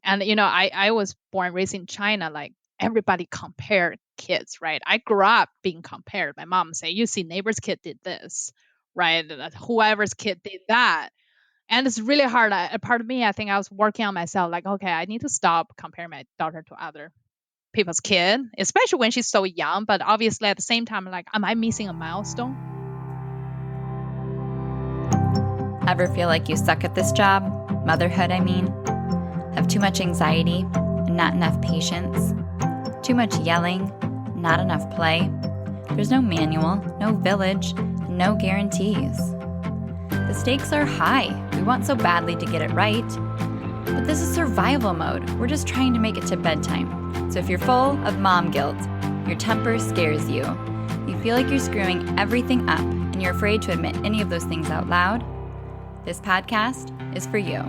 And, I was born, raised in China, like everybody compared kids, right? I grew up being compared. My mom say, you see neighbor's kid did this, right? Whoever's kid did that. And it's really hard. A part of me, I think I was working on myself, like, okay, I need to stop comparing my daughter to other people's kid, especially when she's so young. But obviously at the same time, like, am I missing a milestone? Ever feel like you suck at this job? Motherhood, I mean. Have too much anxiety and not enough patience? Too much yelling, not enough play? There's no manual, no village, no guarantees. The stakes are high. We want so badly to get it right. But this is survival mode. We're just trying to make it to bedtime. So if you're full of mom guilt, your temper scares you, you feel like you're screwing everything up, and you're afraid to admit any of those things out loud, this podcast is for you.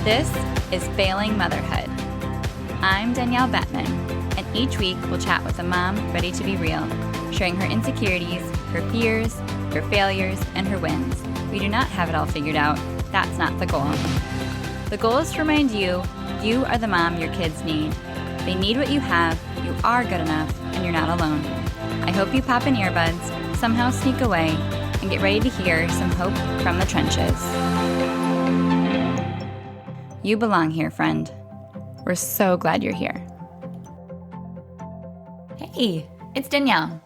This is Failing Motherhood. I'm Danielle Bettman, and each week we'll chat with a mom ready to be real, sharing her insecurities, her fears, her failures, and her wins. We do not have it all figured out. That's not the goal. The goal is to remind you, you are the mom your kids need. They need what you have, you are good enough, and you're not alone. I hope you pop in earbuds, somehow sneak away, and get ready to hear some hope from the trenches. You belong here, friend. We're so glad you're here. Hey, it's Danielle.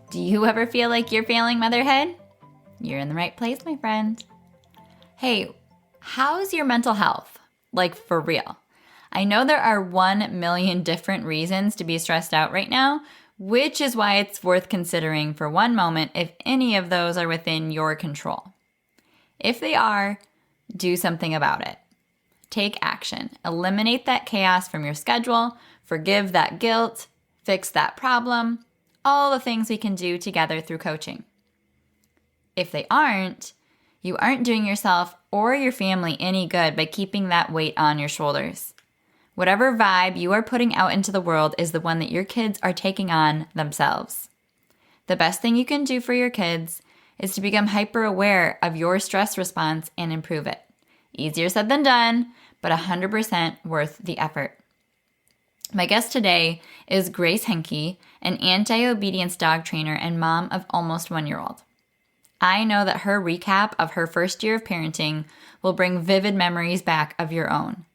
Do you ever feel like you're failing motherhood? You're in the right place, my friend. Hey, how's your mental health? Like, for real. I know there are 1 million different reasons to be stressed out right now, which is why it's worth considering for one moment if any of those are within your control. If they are, do something about it. Take action. Eliminate that chaos from your schedule, forgive that guilt, fix that problem, all the things we can do together through coaching. If they aren't, you aren't doing yourself or your family any good by keeping that weight on your shoulders. Whatever vibe you are putting out into the world is the one that your kids are taking on themselves. The best thing you can do for your kids is to become hyper-aware of your stress response and improve it. Easier said than done, but 100% worth the effort. My guest today is Grace Henke, an anti-obedience dog trainer and mom of almost 1-year-old. I know that her recap of her first year of parenting will bring vivid memories back of your own.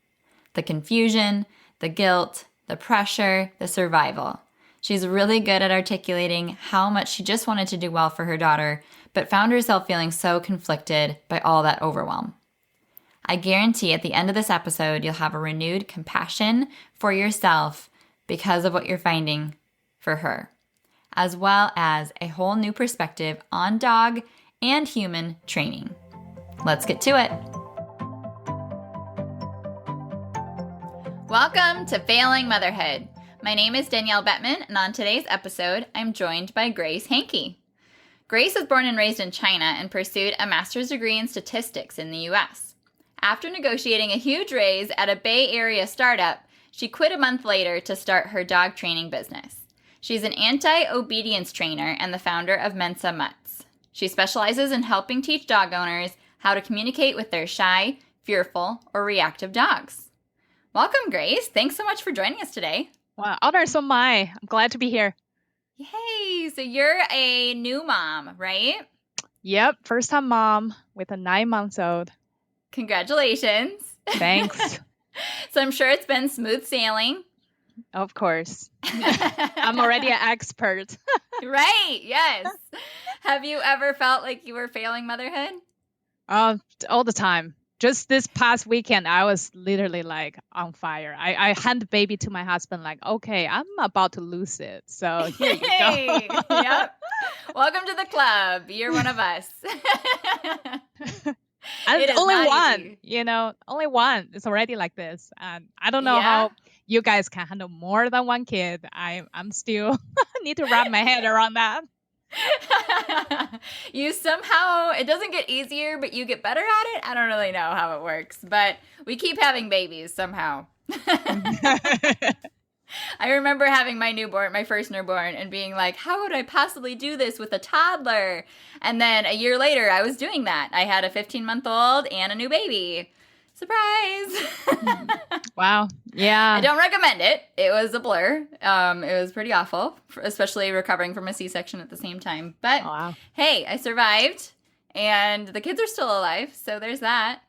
The confusion, the guilt, the pressure, the survival. She's really good at articulating how much she just wanted to do well for her daughter, but found herself feeling so conflicted by all that overwhelm. I guarantee at the end of this episode, you'll have a renewed compassion for yourself because of what you're finding for her, as well as a whole new perspective on dog and human training. Let's get to it. Welcome to Failing Motherhood. My name is Danielle Bettman, and on today's episode, I'm joined by Grace Henke. Grace was born and raised in China and pursued a master's degree in statistics in the U.S. After negotiating a huge raise at a Bay Area startup, she quit a month later to start her dog training business. She's an anti-obedience trainer and the founder of Mensa Mutts. She specializes in helping teach dog owners how to communicate with their shy, fearful, or reactive dogs. Welcome, Grace. Thanks so much for joining us today. Wow, honor so my. I'm glad to be here. Yay! So you're a new mom, right? Yep, first-time mom with a 9-month-old. Congratulations. Thanks. So I'm sure it's been smooth sailing. Of course. I'm already an expert. Right, yes. Have you ever felt like you were failing motherhood? All the time. Just this past weekend, I was literally like on fire. I hand the baby to my husband like, okay, I'm about to lose it. So here you go. Yep. Welcome to the club. You're one of us. And only one, only one. It's already like this. And I don't know how you guys can handle more than one kid. I'm still need to wrap my head around that. You somehow, it doesn't get easier, but you get better at it. I don't really know how it works, but we keep having babies somehow. I remember having my first newborn, and being like, how would I possibly do this with a toddler? And then a year later, I was doing that. I had a 15-month-old and a new baby. Surprise! Wow. Yeah. I don't recommend it. It was a blur. It was pretty awful, especially recovering from a C-section at the same time. But Oh, wow. hey, I survived, and the kids are still alive, so there's that.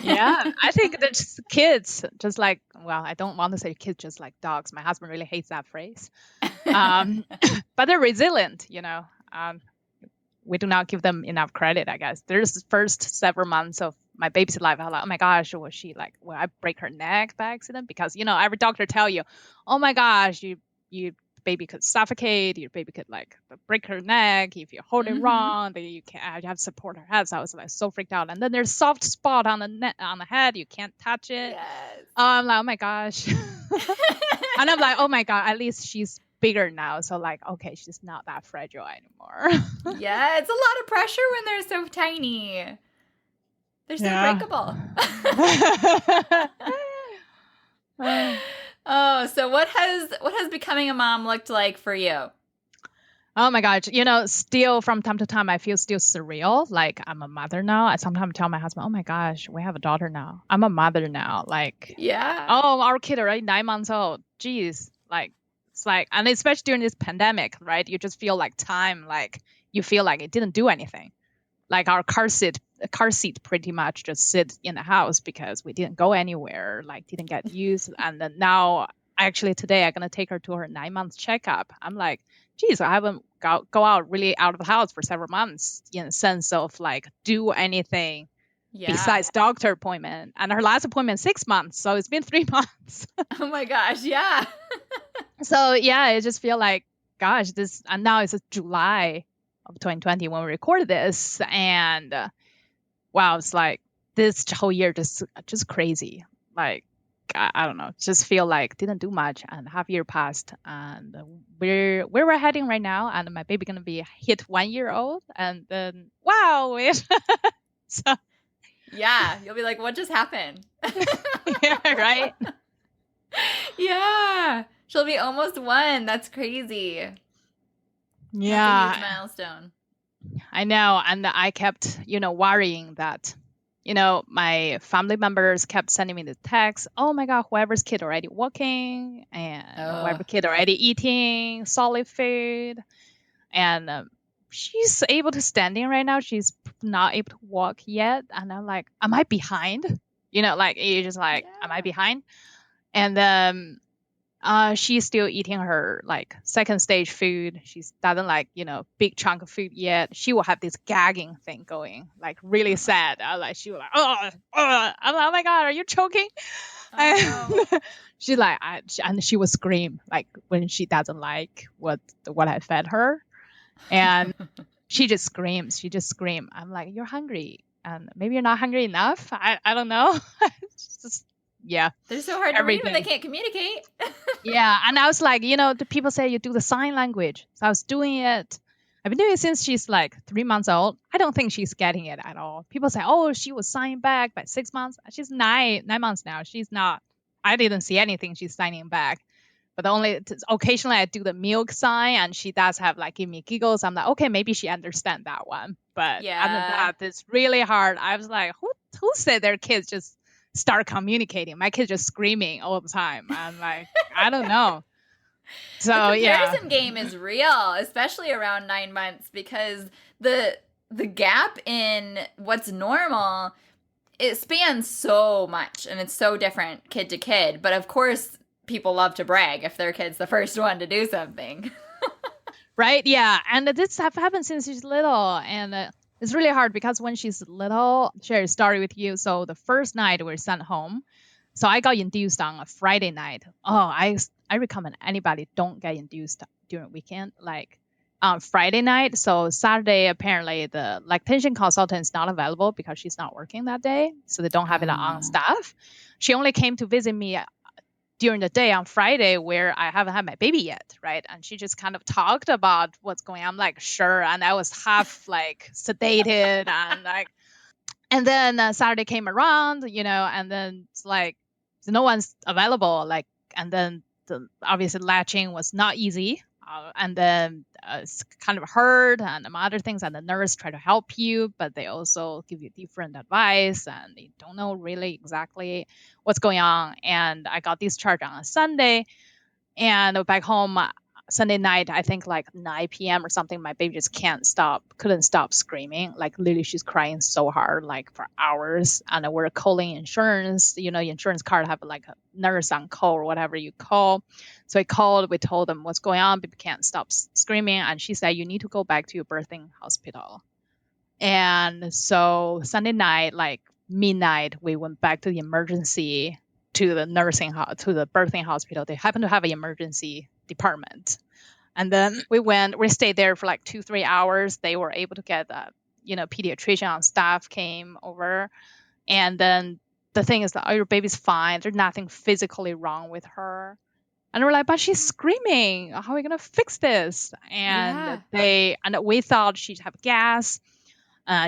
Yeah, I think that just kids, just like, well, I don't want to say kids just like dogs. My husband really hates that phrase. But they're resilient, we do not give them enough credit, I guess. There's the first several months of my baby's life. I was like, oh my gosh, was she like, will I break her neck by accident? Because, every doctor tell you, oh my gosh, you baby could suffocate, your baby could like break her neck. If you hold it wrong, then you have to support her head. So I was like so freaked out. And then there's soft spot on the head. You can't touch it. Yes. I'm like, oh my gosh. And I'm like, oh my God, at least she's bigger now. So like, okay, she's not that fragile anymore. Yeah, it's a lot of pressure when they're so tiny. They're so breakable. Oh, so what has becoming a mom looked like for you? Oh my gosh. Still from time to time, I feel still surreal. Like I'm a mother now. I sometimes tell my husband, oh my gosh, we have a daughter now. I'm a mother now. Like, yeah. Oh, our kid already 9 months old. Jeez. Like, it's like, and especially during this pandemic, right? You just feel like time, like you feel like it didn't do anything. Like our car seat pretty much just sit in the house because we didn't go anywhere, like didn't get used. And then now, actually today, I'm going to take her to her 9 month checkup. I'm like, geez, I haven't go out really out of the house for several months in the sense of like do anything besides doctor appointment. And her last appointment 6 months. So it's been 3 months. Oh my gosh. Yeah. So yeah, I just feel like, gosh, and now it's July of 2020 when we record this. And wow, it's like this whole year just crazy. Like, I don't know, just feel like didn't do much, and half year passed, and where we're heading right now, and my baby gonna be hit 1 year old, and then wow, so yeah, you'll be like, what just happened? yeah, right. Yeah, she'll be almost 1. That's crazy. Yeah, that's a huge milestone. I know, and I kept worrying that. My family members kept sending me the text, oh my God, whoever's kid already walking and whoever kid already eating solid food. And she's able to standing right now. She's not able to walk yet. And I'm like, am I behind? Like, you're just like, am I behind? And she's still eating her like second stage food. She doesn't like, big chunk of food yet. She will have this gagging thing going, like really sad. She was like, I'm like, oh my God, are you choking? Oh, no. She's like, and she would scream like when she doesn't like what I fed her. And she just screams. I'm like, you're hungry. And maybe you're not hungry enough. I don't know. Just, yeah. They're so hard to read when they can't communicate. Yeah. And I was like, the people say you do the sign language. So I was doing it. I've been doing it since she's like 3 months old. I don't think she's getting it at all. People say, oh, she was signing back by 6 months. She's 9 months now. She's not. I didn't see anything she's signing back. But occasionally I do the milk sign, and she does have like give me giggles. I'm like, okay, maybe she understands that one. But other than that, it's really hard. I was like, who said their kids just start communicating? My kids just screaming all the time. I'm like, I don't know. So the comparison game is real, especially around 9 months, because the gap in what's normal, it spans so much, and it's so different kid to kid. But of course, people love to brag if their kid's the first one to do something. Right? Yeah. And this stuff happened since she's little. And it's really hard because when she's little, share a story with you. So the first night we were sent home. So I got induced on a Friday night. Oh, I recommend anybody don't get induced during weekend, like on Friday night. So Saturday, apparently the lactation consultant is not available because she's not working that day. So they don't have it on staff. She only came to visit me during the day on Friday where I haven't had my baby yet, right? And she just kind of talked about what's going on. I'm like, sure. And I was half like sedated and like, and then Saturday came around, and then it's like, no one's available. Like, and then obviously latching was not easy And then it's kind of hurt and some other things, and the nurse try to help you, but they also give you different advice, and they don't know really exactly what's going on. And I got discharged on a Sunday, and back home Sunday night, I think like 9 p.m. or something, my baby just couldn't stop screaming. Like literally she's crying so hard, like for hours. And we're calling insurance, insurance card have like a nurse on call or whatever you call. So I called, we told them what's going on, baby can't stop screaming. And she said, you need to go back to your birthing hospital. And so Sunday night, like midnight, we went back to the emergency, to the to the birthing hospital. They happen to have an emergency department. And then we stayed there for like 2-3 hours. They were able to get pediatrician on staff came over. And then the thing is that, oh, your baby's fine. There's nothing physically wrong with her. And we're like, but she's screaming. How are we going to fix this? And we thought she'd have gas.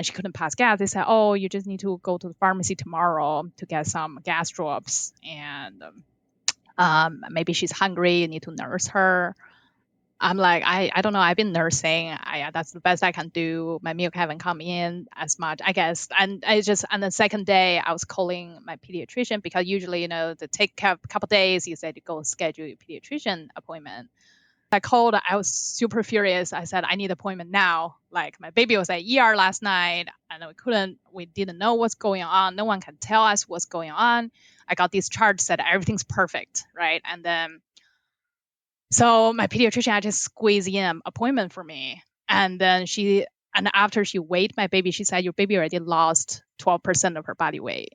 She couldn't pass gas. They said, oh, you just need to go to the pharmacy tomorrow to get some gas drops. And maybe she's hungry. You need to nurse her. I'm like, I don't know. I've been nursing. That's the best I can do. My milk haven't come in as much, I guess. And on the second day, I was calling my pediatrician because usually, they take a couple days. You said to go schedule your pediatrician appointment. I called. I was super furious. I said, I need an appointment now. Like my baby was at ER last night and we didn't know what's going on. No one can tell us what's going on. I got discharged, said everything's perfect. Right. And then, so my pediatrician had to squeeze in an appointment for me. And then after she weighed my baby, she said, your baby already lost 12% of her body weight.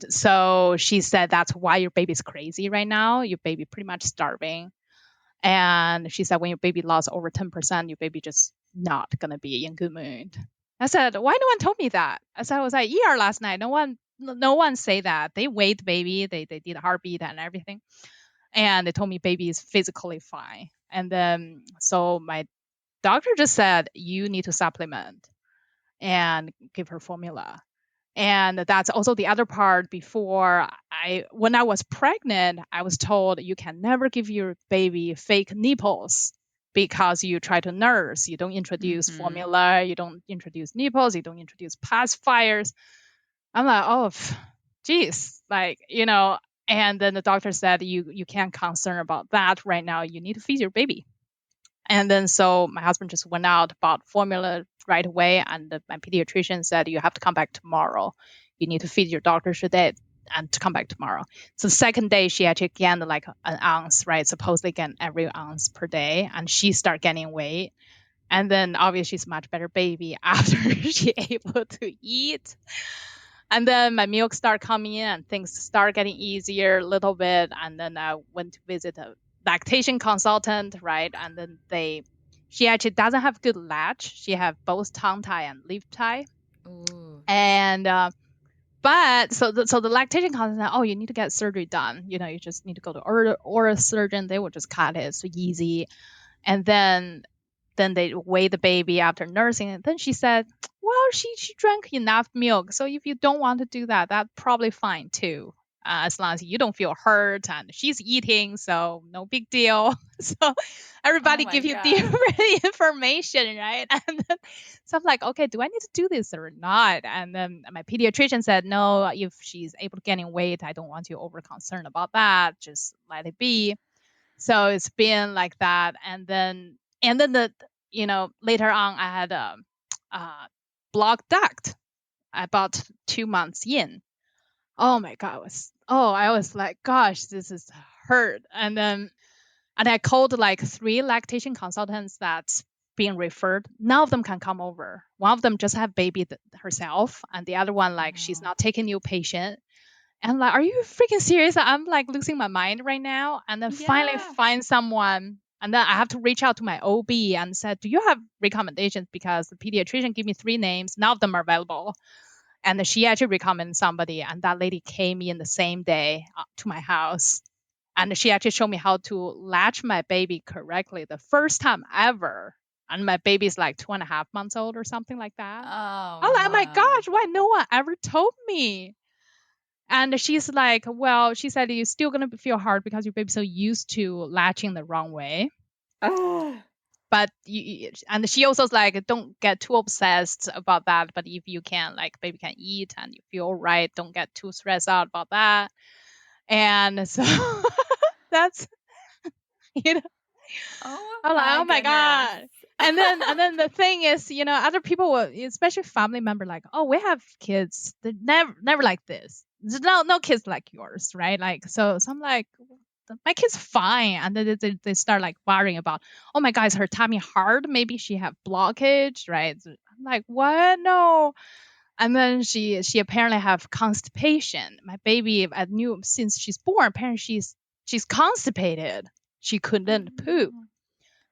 So she said, that's why your baby's crazy right now. Your baby pretty much starving. And she said, when your baby lost over 10%, your baby just not going to be in good mood. I said, why no one told me that? I said, I was at ER last night. No one say that. They weighed the baby. They did a heartbeat and everything. And they told me baby is physically fine. And then, so my doctor just said, you need to supplement and give her formula. And that's also the other part. When I was pregnant, I was told you can never give your baby fake nipples because you try to nurse. You don't introduce formula. You don't introduce nipples. You don't introduce pacifiers. I'm like, oh, geez, and then the doctor said, you can't concern about that right now. You need to feed your baby. And then so my husband just went out, bought formula right away. And my pediatrician said, you have to come back tomorrow. You need to feed your daughter today and to come back tomorrow. So the second day, she actually gained like an ounce, right? Supposedly gain every ounce per day. And she started gaining weight. And then obviously she's a much better baby after she able to eat. And then my milk started coming in and things start getting easier a little bit. And then I went to visit a lactation consultant, right? And then she actually doesn't have good latch. She have both tongue tie and lip tie. Ooh. And but so the lactation consultant, oh, you need to get surgery done. You just need to go to oral surgeon. They will just cut it. It's so easy. And then they weigh the baby after nursing. And then she said, well, she drank enough milk. So if you don't want to do that, that's probably fine too. As long as you don't feel hurt and she's eating, so no big deal. So everybody give you different information, right? And then, so I'm like, okay, do I need to do this or not? And then my pediatrician said, no, if she's able to gain weight, I don't want you over concerned about that. Just let it be. So it's been like that. And then later on I had a blocked duct about 2 months in. Oh my God, I was like, gosh, this is hurt. And I called like 3 lactation consultants that's being referred. None of them can come over. One of them just had baby herself. And the other one, like, she's not taking new patient. And I'm like, are you freaking serious? I'm like losing my mind right now. And then finally find someone. And then I have to reach out to my OB and said, do you have recommendations? Because the pediatrician gave me 3 names. None of them are available. And she actually recommended somebody. And that lady came in the same day to my house. And she actually showed me how to latch my baby correctly the first time ever. And my baby's like 2.5 months old or something like that. I'm like, oh my gosh, why no one ever told me? And she's like, well, she said, you're still going to feel hard because your baby's so used to latching the wrong way. But and she also like, don't get too obsessed about that. But if you can, like, baby can eat and you feel right, don't get too stressed out about that. And so that's, you know, Oh I'm like, my oh my goodness. god. And then the thing is, other people will, especially family member, like, oh, we have kids. They're never like this. There's no kids like yours, right? Like, so I'm like, my kid's fine. And then they start like worrying about, oh my god, is her tummy hard? Maybe she have blockage, right? So I'm like, what? No. And then she apparently have constipation. My baby, I knew since she's born, apparently she's constipated. She couldn't poop.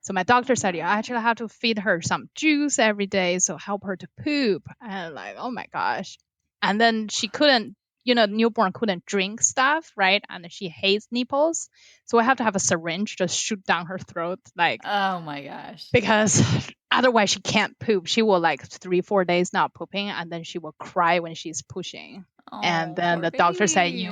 So my doctor said, you actually have to feed her some juice every day, so help her to poop. And like, oh my gosh. And then she couldn't, newborn couldn't drink stuff, right? And she hates nipples. So I have to have a syringe just shoot down her throat, like, Oh my gosh. because otherwise she can't poop. She will like 3-4 days not pooping, and then she will cry when she's pushing. And Oh, then poor the doctor said, baby.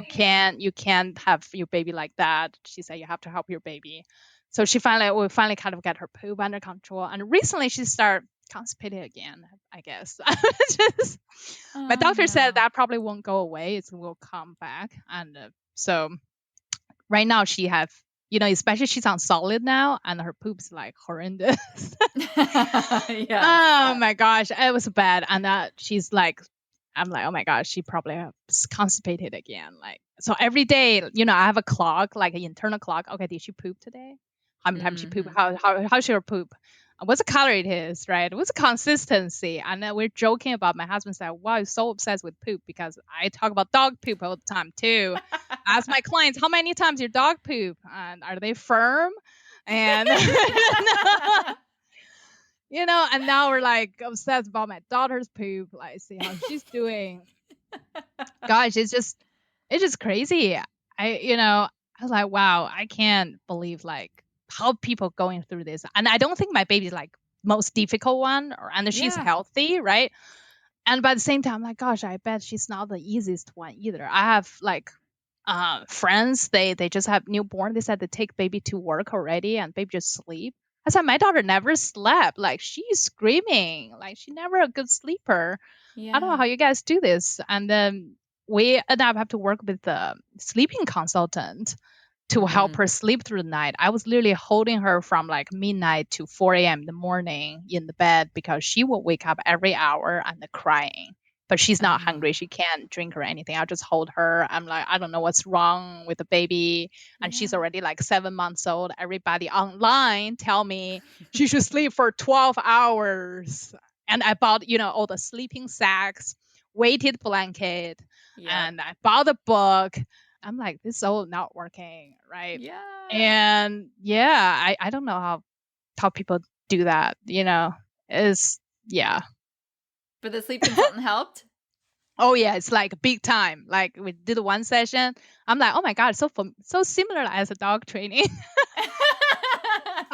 you can't have your baby like that. She said you have to help your baby. So we finally kind of get her poop under control. And recently she started constipated again, I guess. Just, my Oh doctor said no. that probably won't go away. It will come back. And so right now she have, especially she's on solid now, and her poop's like horrendous. Yes. Oh my gosh, it was bad. And she's like, I'm like, oh my gosh, she probably constipated again. Like, so every day, I have a clock, like an internal clock. Okay, did she poop today? How many times she poop? Mhm. How should her poop? What's the color it is, right? What's the consistency? And then we're joking about, my husband said, wow, you're so obsessed with poop, because I talk about dog poop all the time too. I ask my clients, how many times your dog poop? And are they firm? And and now we're like obsessed about my daughter's poop, like, see how she's doing. Gosh, it's just crazy. I was like, wow, I can't believe like how people going through this. And I don't think my baby's like most difficult one, and she's Yeah. healthy, right? And by the same time, like, gosh, I bet she's not the easiest one either. I have like friends, they just have newborn. They said they take baby to work already, and baby just sleep. I said my daughter never slept. Like, she's screaming. Like, she never a good sleeper. I don't know Yeah. how you guys do this. And then we end up have to work with the sleeping consultant to help Mhm. her sleep through the night. I was literally holding her from like midnight to 4 a.m. in the morning in the bed, because she will wake up every hour and crying. But she's not hungry. She can't drink or anything. I just hold her. I'm like, I don't know what's wrong with the baby. And she's Yeah. already like 7 months old. Everybody online tell me she should sleep for 12 hours. And I bought, all the sleeping sacks, weighted blanket, Yep. and I bought a book. I'm like, this is all not working, right? Yeah. And yeah, I don't know how people do that, is, yeah. But the sleep consultant helped? Oh yeah, it's like big time. Like, we did one session. I'm like, oh my god, so similar as a dog training.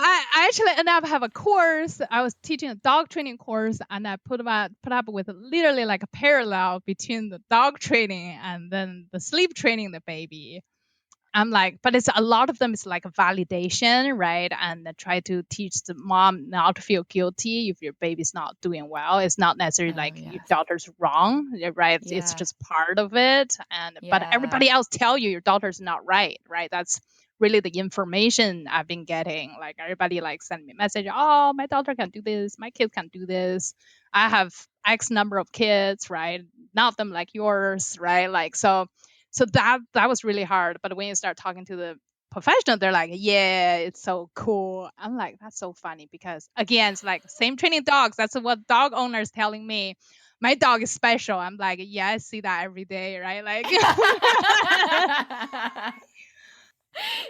I actually ended up have a course. I was teaching a dog training course, and I put up with literally like a parallel between the dog training and then the sleep training the baby. I'm like, but it's a lot of them is like a validation, right? And I try to teach the mom not to feel guilty if your baby's not doing well. It's not necessarily Oh, like your yes. daughter's wrong, right? It's Yeah. just part of it. But Yeah. everybody else tell you your daughter's not right, right? That's really the information I've been getting. Like, everybody like send me a message, oh, my daughter can do this, my kid can do this. I have X number of kids, right? None of them like yours, right? Like, so that was really hard. But when you start talking to the professional, they're like, yeah, it's so cool. I'm like, that's so funny, because again, it's like same training dogs. That's what dog owners telling me. My dog is special. I'm like, yeah, I see that every day, right? Like,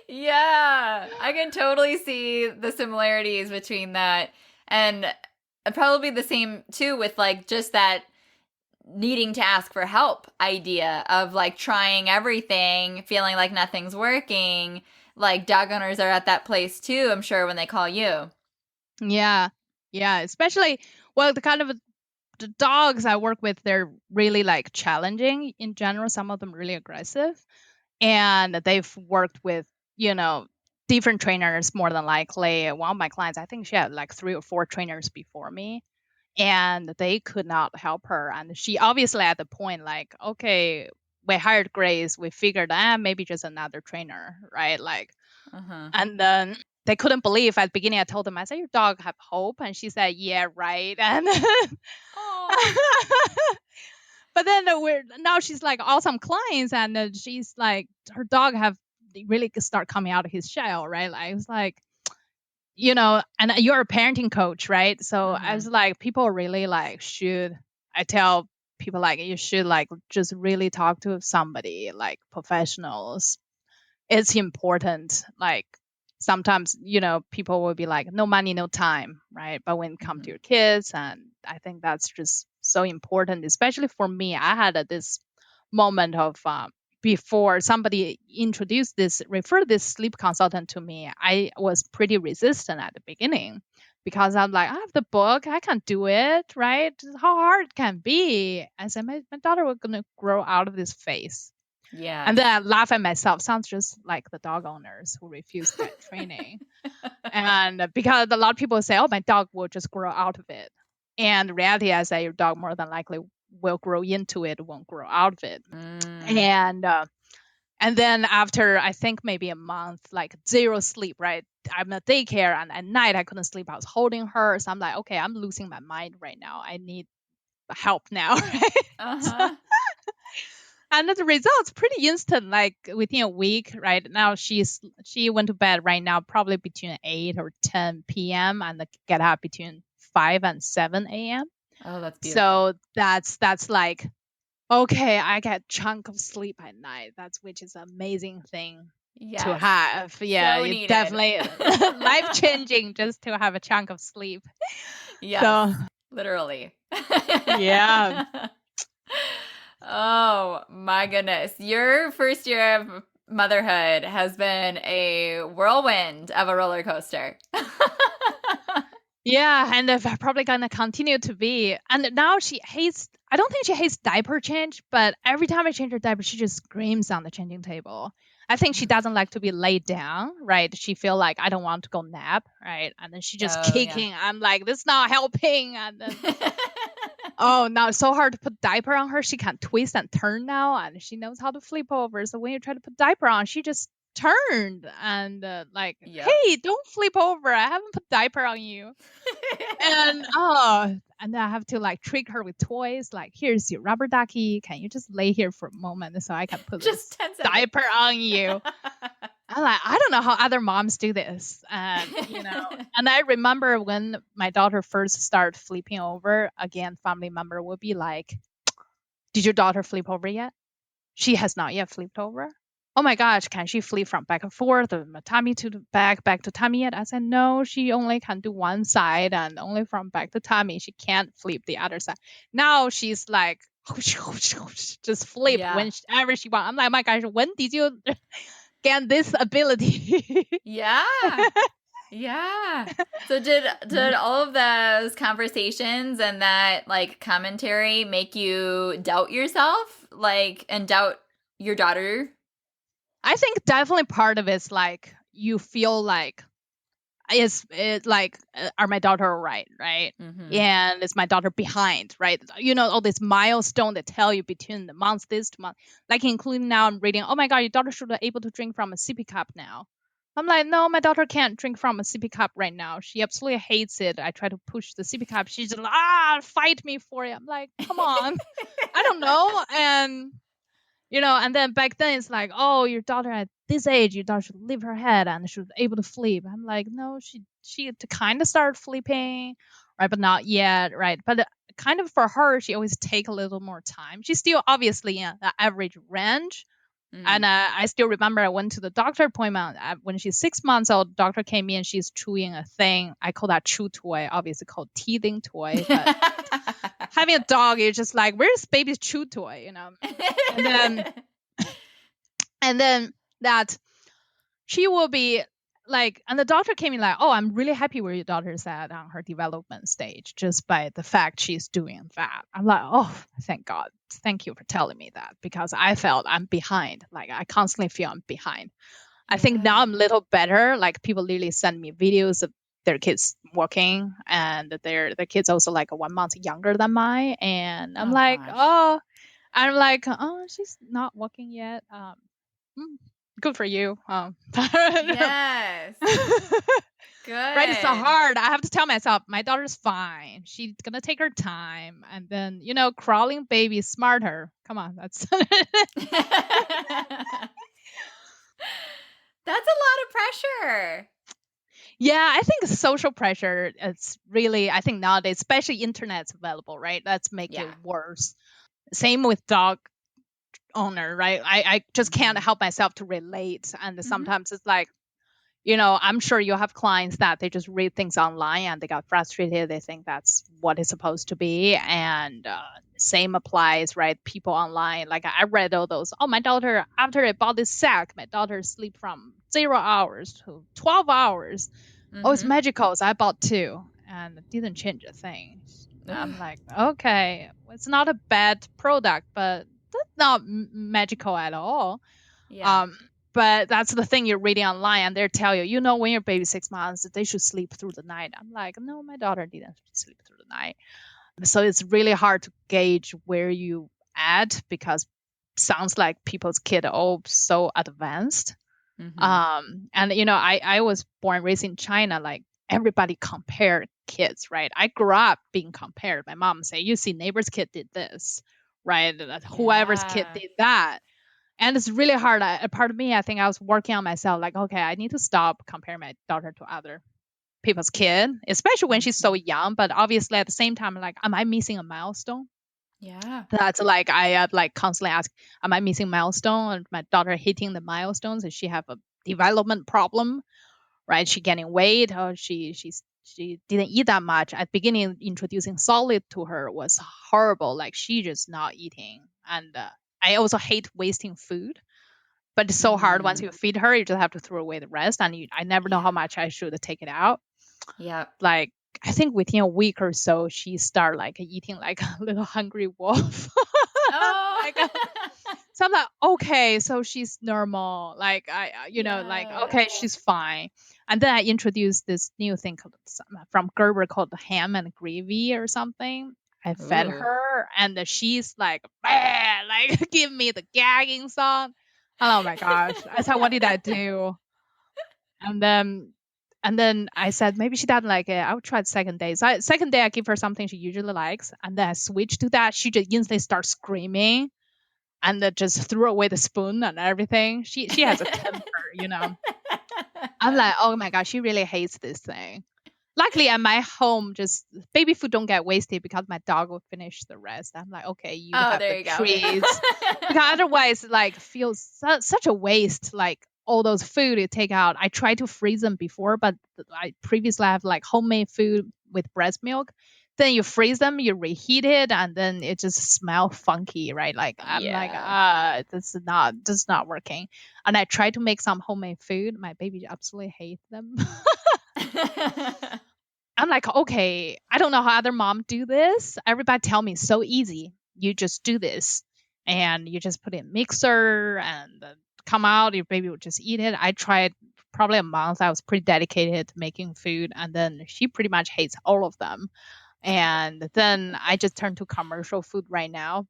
Yeah, I can totally see the similarities between that, and probably the same too with like just that needing to ask for help idea of like trying everything, feeling like nothing's working. Like, dog owners are at that place too, I'm sure, when they call you. yeah, yeah, especially, well, the dogs I work with, they're really like challenging in general. Some of them really aggressive, and they've worked with, you know different trainers more than likely. One of my clients, I think she had like 3 or 4 trainers before me, and they could not help her. And she obviously at the point like, okay, we hired Grace, we figured maybe just another trainer, right? Like, and then they couldn't believe at the beginning. I told them, I said, your dog have hope, and she said, yeah, right. And but then now she's like awesome clients, and she's like, her dog have really start coming out of his shell, right? I was like, and you're a parenting coach, right? So I was like, people really like I tell people like, you should like just really talk to somebody like professionals. It's important. Like sometimes, people will be like, no money, no time, right? But when it comes to your kids, and I think that's just so important, especially for me. I had this moment of before somebody referred this sleep consultant to me. I was pretty resistant at the beginning because I'm like, I have the book, I can't do it, right? How hard can it be? I said, my daughter was going to grow out of this phase. Yeah. And then I laugh at myself. Sounds just like the dog owners who refuse to get training. And because a lot of people say, oh, my dog will just grow out of it. And the reality is that your dog more than likely will grow into it, won't grow out of it. And then after, I think maybe a month, like 0 sleep, right? I'm at daycare, and at night I couldn't sleep. I was holding her. So I'm like, okay, I'm losing my mind right now. I need help now. Right? And the results pretty instant, like within a week, right? Now she went to bed right now, probably between 8 or 10 p.m. and get up between 5 and 7 a.m. Oh, that's beautiful. So that's like, okay, I get chunk of sleep at night. Which is an amazing thing to have. Yeah, so it's definitely life changing just to have a chunk of sleep. Yeah, so, literally. Yeah. Oh my goodness. Your first year of motherhood has been a whirlwind of a roller coaster. Yeah, and they're probably going to continue to be. And now I don't think she hates diaper change, but every time I change her diaper, she just screams on the changing table. I think she doesn't like to be laid down, right? She feel like, I don't want to go nap, right? And then she just kicking. Yeah. I'm like, this is not helping. And then now it's so hard to put diaper on her. She can twist and turn now, and she knows how to flip over. So when you try to put diaper on, she just turned and hey, don't flip over. I haven't put diaper on you. And and I have to like trick her with toys. Like, here's your rubber ducky. Can you just lay here for a moment so I can put just diaper on you? I'm like, I don't know how other moms do this. And, and I remember when my daughter first started flipping over, again, family member would be like, did your daughter flip over yet? She has not yet flipped over. Oh my gosh, can she flip from back and forth, tummy to the back to tummy yet? I said, no, she only can do one side and only from back to tummy. She can't flip the other side. Now she's like, just flip whenever she wants. I'm like, oh my gosh, when did you get this ability? Yeah. So did all of those conversations and that like commentary make you doubt yourself, and doubt your daughter? I think definitely part of it's like you feel like are my daughter all right? Mm-hmm. And is my daughter behind, right? All this milestone that tell you between the months, this month, like including now I'm reading, oh my God, your daughter should be able to drink from a sippy cup now. I'm like, no, my daughter can't drink from a sippy cup right now. She absolutely hates it. I try to push the sippy cup. She's like, fight me for it. I'm like, come on. I don't know. And and then back then it's like, oh, your daughter at this age, your daughter should leave her head and should be able to flip. I'm like, no, she to kind of start flipping, right? But not yet, right? But kind of for her, she always take a little more time. She's still obviously in the average range. Mm-hmm. And I still remember I went to the doctor appointment when she's 6 months old. Doctor came in, she's chewing a thing. I call that chew toy, obviously called teething toy. But having a dog is just like, where's baby's chew toy, and then that she will be like, and the doctor came in like, oh, I'm really happy where your daughter's at on her development stage just by the fact she's doing that. I'm like, oh, thank God. Thank you for telling me that, because I felt I'm behind. Like I constantly feel I'm behind. I think now I'm a little better. Like people literally send me videos of their kids walking, and their kids also like 1 month younger than mine. And Oh gosh. I'm like, oh, she's not walking yet. Mm, good for you. Yes. Right, it's so Good. hard. I have to tell myself, my daughter's fine. She's gonna take her time, and then crawling baby is smarter. Come on, that's That's a lot of pressure. yeah. I think social pressure. It's really, I think nowadays, especially internet's available, right? That's make Yeah. it worse. Same with dog owner, right? I just can't Mhm. help myself to relate, and Mhm. sometimes it's like, I'm sure you'll have clients that they just read things online and they got frustrated. They think that's what it's supposed to be. And same applies, right? People online, like I read all those. Oh, my daughter, after I bought this sack, my daughter sleep from 0 hours to 12 hours. Oh, it's Mhm. magical. So I bought two and it didn't change a thing. Ugh. I'm like, okay, it's not a bad product, but that's not magical at all. Yeah. Um, but that's the thing you're reading online, and they tell you, when your baby's 6 months, they should sleep through the night. I'm like, no, my daughter didn't sleep through the night. So it's really hard to gauge where you at because sounds like people's kid are all so advanced. Mhm. And I was born raised in China, like everybody compared kids, right? I grew up being compared. My mom say, you see neighbor's kid did this, right? Whoever's kid Yeah. did that. And it's really hard. A part of me, I think I was working on myself, like, okay, I need to stop comparing my daughter to other people's kid, especially when she's so Mhm. young. But obviously, at the same time, like, am I missing a milestone? Yeah. That's like I like constantly ask, am I missing milestone? And my daughter hitting the milestones? Does she have a development problem? Right? She gaining weight, or she didn't eat that much. At beginning, introducing solid to her was horrible. Like she just not eating, and I also hate wasting food, but it's so hard once Mm. you feed her, you just have to throw away the rest. And I never know how Yeah. much I should take it out. Yep. Like, I think within a week or so, she start like eating like a little hungry wolf. Oh. like, so I'm like, okay, so she's normal. Like, like, Yeah. okay, she's fine. And then I introduced this new thing from Gerber called ham and gravy or something. I fed Ooh. her, and she's like, "Bah," like, give me the gagging song. Oh my gosh! I said, what did I do? And then I said maybe she doesn't like it. I'll try the second day. So second day I give her something she usually likes, and then I switch to that. She just instantly starts screaming and then just threw away the spoon and everything. She has a temper. I'm like, oh my god, she really hates this thing. Luckily, at my home, just baby food don't get wasted because my dog will finish the rest. I'm like, okay, you Oh, have the there you go. treats, because otherwise, like, feels such a waste. Like all those food you take out. I try to freeze them before, but I previously have like homemade food with breast milk. Then you freeze them, you reheat it, and then it just smell funky, right? Like I'm like, Yeah. this is not working. And I try to make some homemade food. My baby absolutely hates them. I'm like, okay, I don't know how other moms do this. Everybody tell me it's so easy. You just do this, and you just put it in mixer and come out. Your baby will just eat it. I tried probably a month. I was pretty dedicated to making food, and then she pretty much hates all of them. And then I just turned to commercial food right now,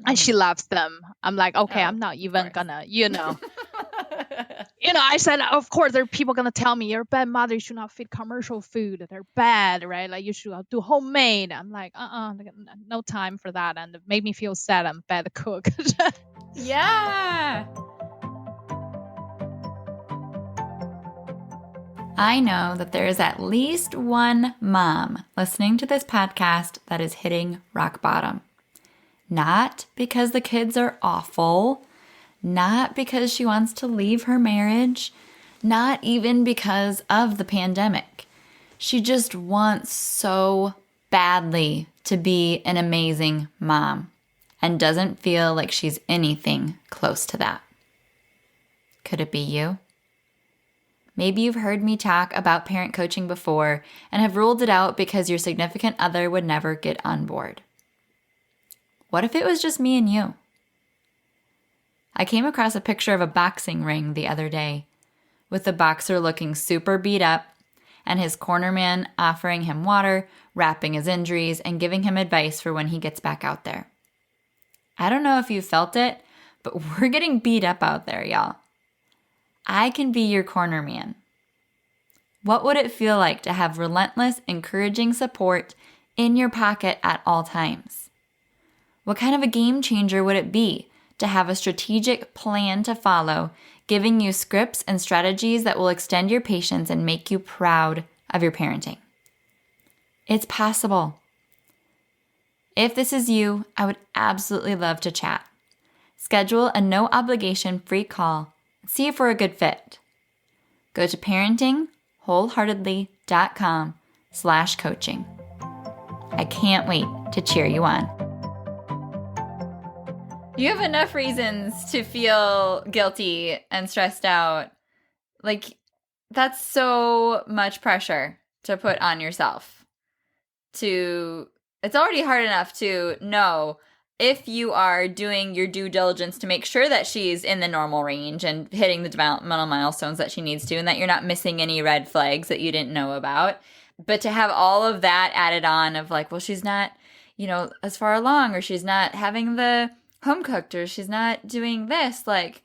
and she Mhm. loves them. I'm like, okay, Oh, I'm not of even course. gonna. I said, of course, there are people gonna tell me you're a bad mother. You should not feed commercial food. They're bad, right? Like you should do homemade. I'm like, like, no time for that, and it made me feel sad. I'm a bad cook. Yeah. I know that there is at least one mom listening to this podcast that is hitting rock bottom. Not because the kids are awful, not because she wants to leave her marriage, not even because of the pandemic. She just wants so badly to be an amazing mom and doesn't feel like she's anything close to that. Could it be you? Maybe you've heard me talk about parent coaching before and have ruled it out because your significant other would never get on board. What if it was just me and you? I came across a picture of a boxing ring the other day. with the boxer looking super beat up and his corner man offering him water, wrapping his injuries, and giving him advice for when he gets back out there. I don't know if you felt it, but we're getting beat up out there, y'all. I can be your corner man. What would it feel like to have relentless, encouraging support in your pocket at all times? What kind of a game changer would it be to have a strategic plan to follow, giving you scripts and strategies that will extend your patience and make you proud of your parenting? It's possible. If this is you, I would absolutely love to chat. Schedule a no-obligation free call. See if we're a good fit. Go to parentingwholeheartedly.com/coaching. I can't wait to cheer you on. You have enough reasons to feel guilty and stressed out. Like, that's so much pressure to put on yourself. It's already hard enough to know if you are doing your due diligence to make sure that she's in the normal range and hitting the developmental milestones that she needs to, and that you're not missing any red flags that you didn't know about. But to have all of that added on of like, well, she's not, as far along, or she's not having the home cooked, or she's not doing this, like,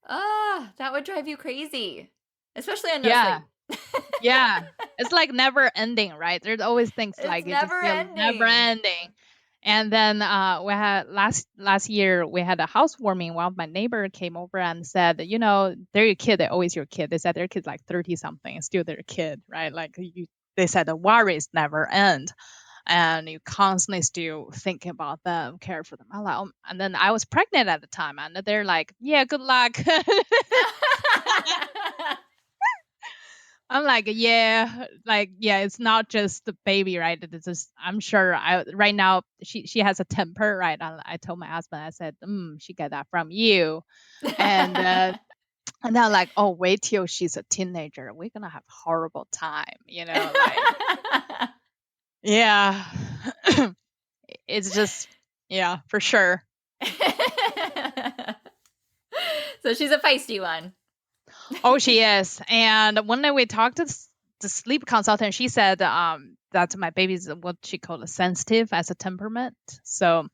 that would drive you crazy, especially on no Yeah. sleep. Yeah. It's like never ending, right? There's always things It's like never ending. never ending. And then we had last year we had a housewarming. One of my neighbor came over and said, they're your kid. They're always your kid. They said their kid's like 30 something, still their kid, right? Like they said the worries never end, and you constantly still thinking about them, care for them. I'm like, and then I was pregnant at the time, and they're like, yeah, good luck. I'm like, yeah, it's not just the baby, right? It's just, I'm sure right now she has a temper, right? And I told my husband, I said, she got that from you. And and they're like, oh, wait till she's a teenager. We're going to have horrible time, like, yeah, it's just, yeah, for sure. So she's a feisty one. Oh, she is. And one day we talked to the sleep consultant. She said that my baby's what she called a sensitive as a temperament. So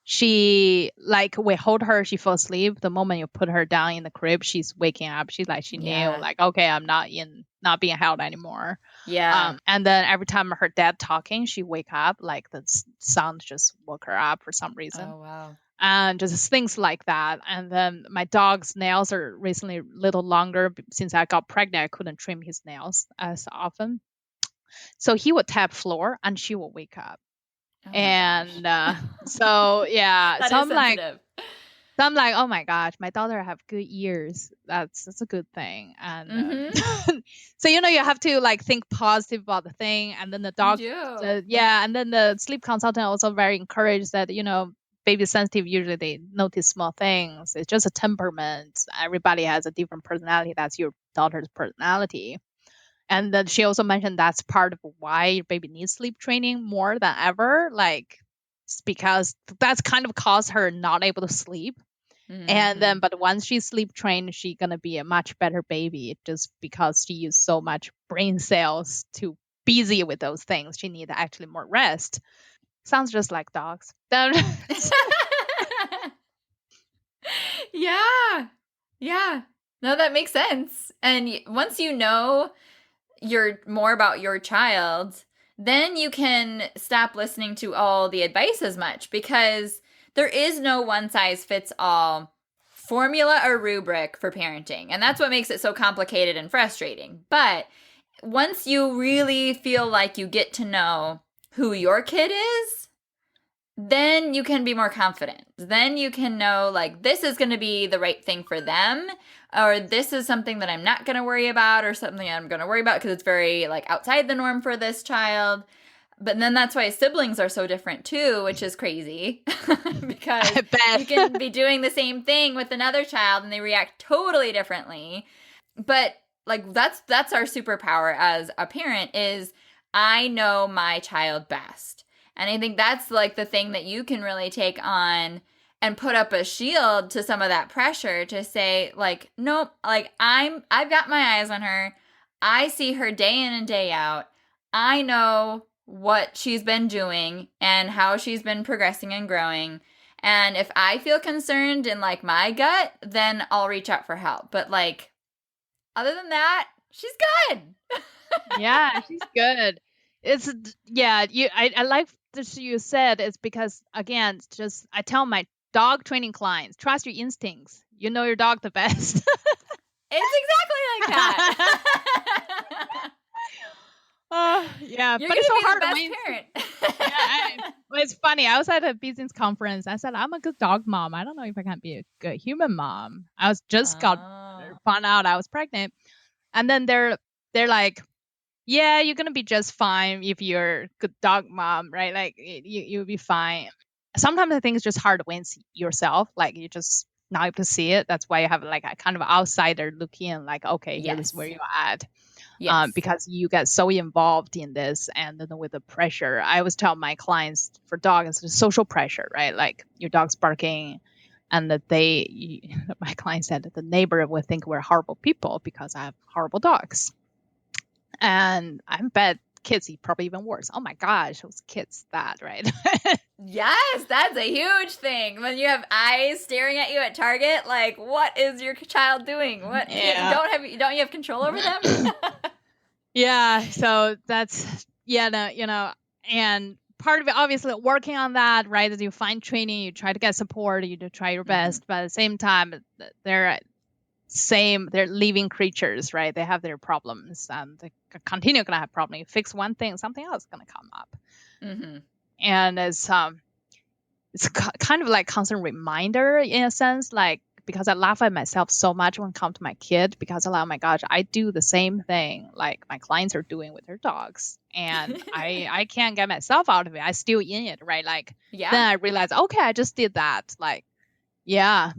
she, like, we hold her, she falls asleep. The moment you put her down in the crib, she's waking up. She's like, she knew, like, okay, I'm not being held anymore. Yeah. And then every time her dad talking, she wake up, like the sound just woke her up for some reason. Oh, wow. And just things like that. And then my dog's nails are recently a little longer. Since I got pregnant, I couldn't trim his nails as often. So he would tap floor and she will wake up. Oh, and so, yeah. That so is sensitive. I'm like, oh my gosh, my daughter have good ears. That's a good thing. And so, you have to like think positive about the thing. And then the dog, and then the sleep consultant also very encouraged that, baby sensitive, usually they notice small things. It's just a temperament. Everybody has a different personality. That's your daughter's personality. And then she also mentioned that's part of why your baby needs sleep training more than ever. Like, it's because that's kind of caused her not able to sleep. And then, but once she's sleep trained, she's going to be a much better baby, just because she used so much brain cells to busy with those things. She needs actually more rest. Sounds just like dogs. Yeah. No, that makes sense. And once you know more about your child, then you can stop listening to all the advice as much, because there is no one size fits all formula or rubric for parenting. And that's what makes it so complicated and frustrating. But once you really feel like you get to know who your kid is, then you can be more confident. Then you can know, like, this is going to be the right thing for them, or this is something that I'm not going to worry about, or something I'm going to worry about because it's very, like, outside the norm for this child. But then that's why siblings are so different too, which is crazy because you can be doing the same thing with another child and they react totally differently. But like that's our superpower as a parent, is I know my child best. And I think that's like the thing that you can really take on and put up a shield to some of that pressure to say, like, nope, like I've got my eyes on her. I see her day in and day out. I know what she's been doing and how she's been progressing and growing. And if I feel concerned in like my gut, then I'll reach out for help. But like, other than that, she's good. Yeah, she's good. It's I like this you said. It's because again, it's just I tell my dog training clients, trust your instincts. You know your dog the best. It's exactly like that. Yeah, You're but it's so gonna be hard the to best win. parent. Well, it's funny. I was at a business conference. I said, I'm a good dog mom. I don't know if I can be a good human mom. I was just got found out I was pregnant. And then they're like, yeah, you're going to be just fine if you're a good dog mom, right? Like you'll be fine. Sometimes I think it's just hard to win yourself. Like you just not able to see it. That's why you have like a kind of outsider looking in like, okay, here's where you're at. Yes. Because you get so involved in this and then with the pressure. I always tell my clients for dogs, it's the social pressure, right? Like your dog's barking and that my client said that the neighbor would think we're horrible people because I have horrible dogs. And I bet kids probably even worse. Oh my gosh, those kids that, right? Yes, that's a huge thing. When you have eyes staring at you at Target, like what is your child doing? What don't you have control over them? Yeah, so that's and part of it obviously working on that, right? As you find training, you try to get support, you do try your best, but at the same time they're living creatures, right? They have their problems and they continue gonna have problems. You fix one thing, something else is gonna come up. And it's kind of like constant reminder in a sense, like because I laugh at myself so much when it comes to my kid, because I'm like, oh my gosh, I do the same thing like my clients are doing with their dogs, and I can't get myself out of it. I still in it, right? Like then I realize, okay, I just did that. Like yeah.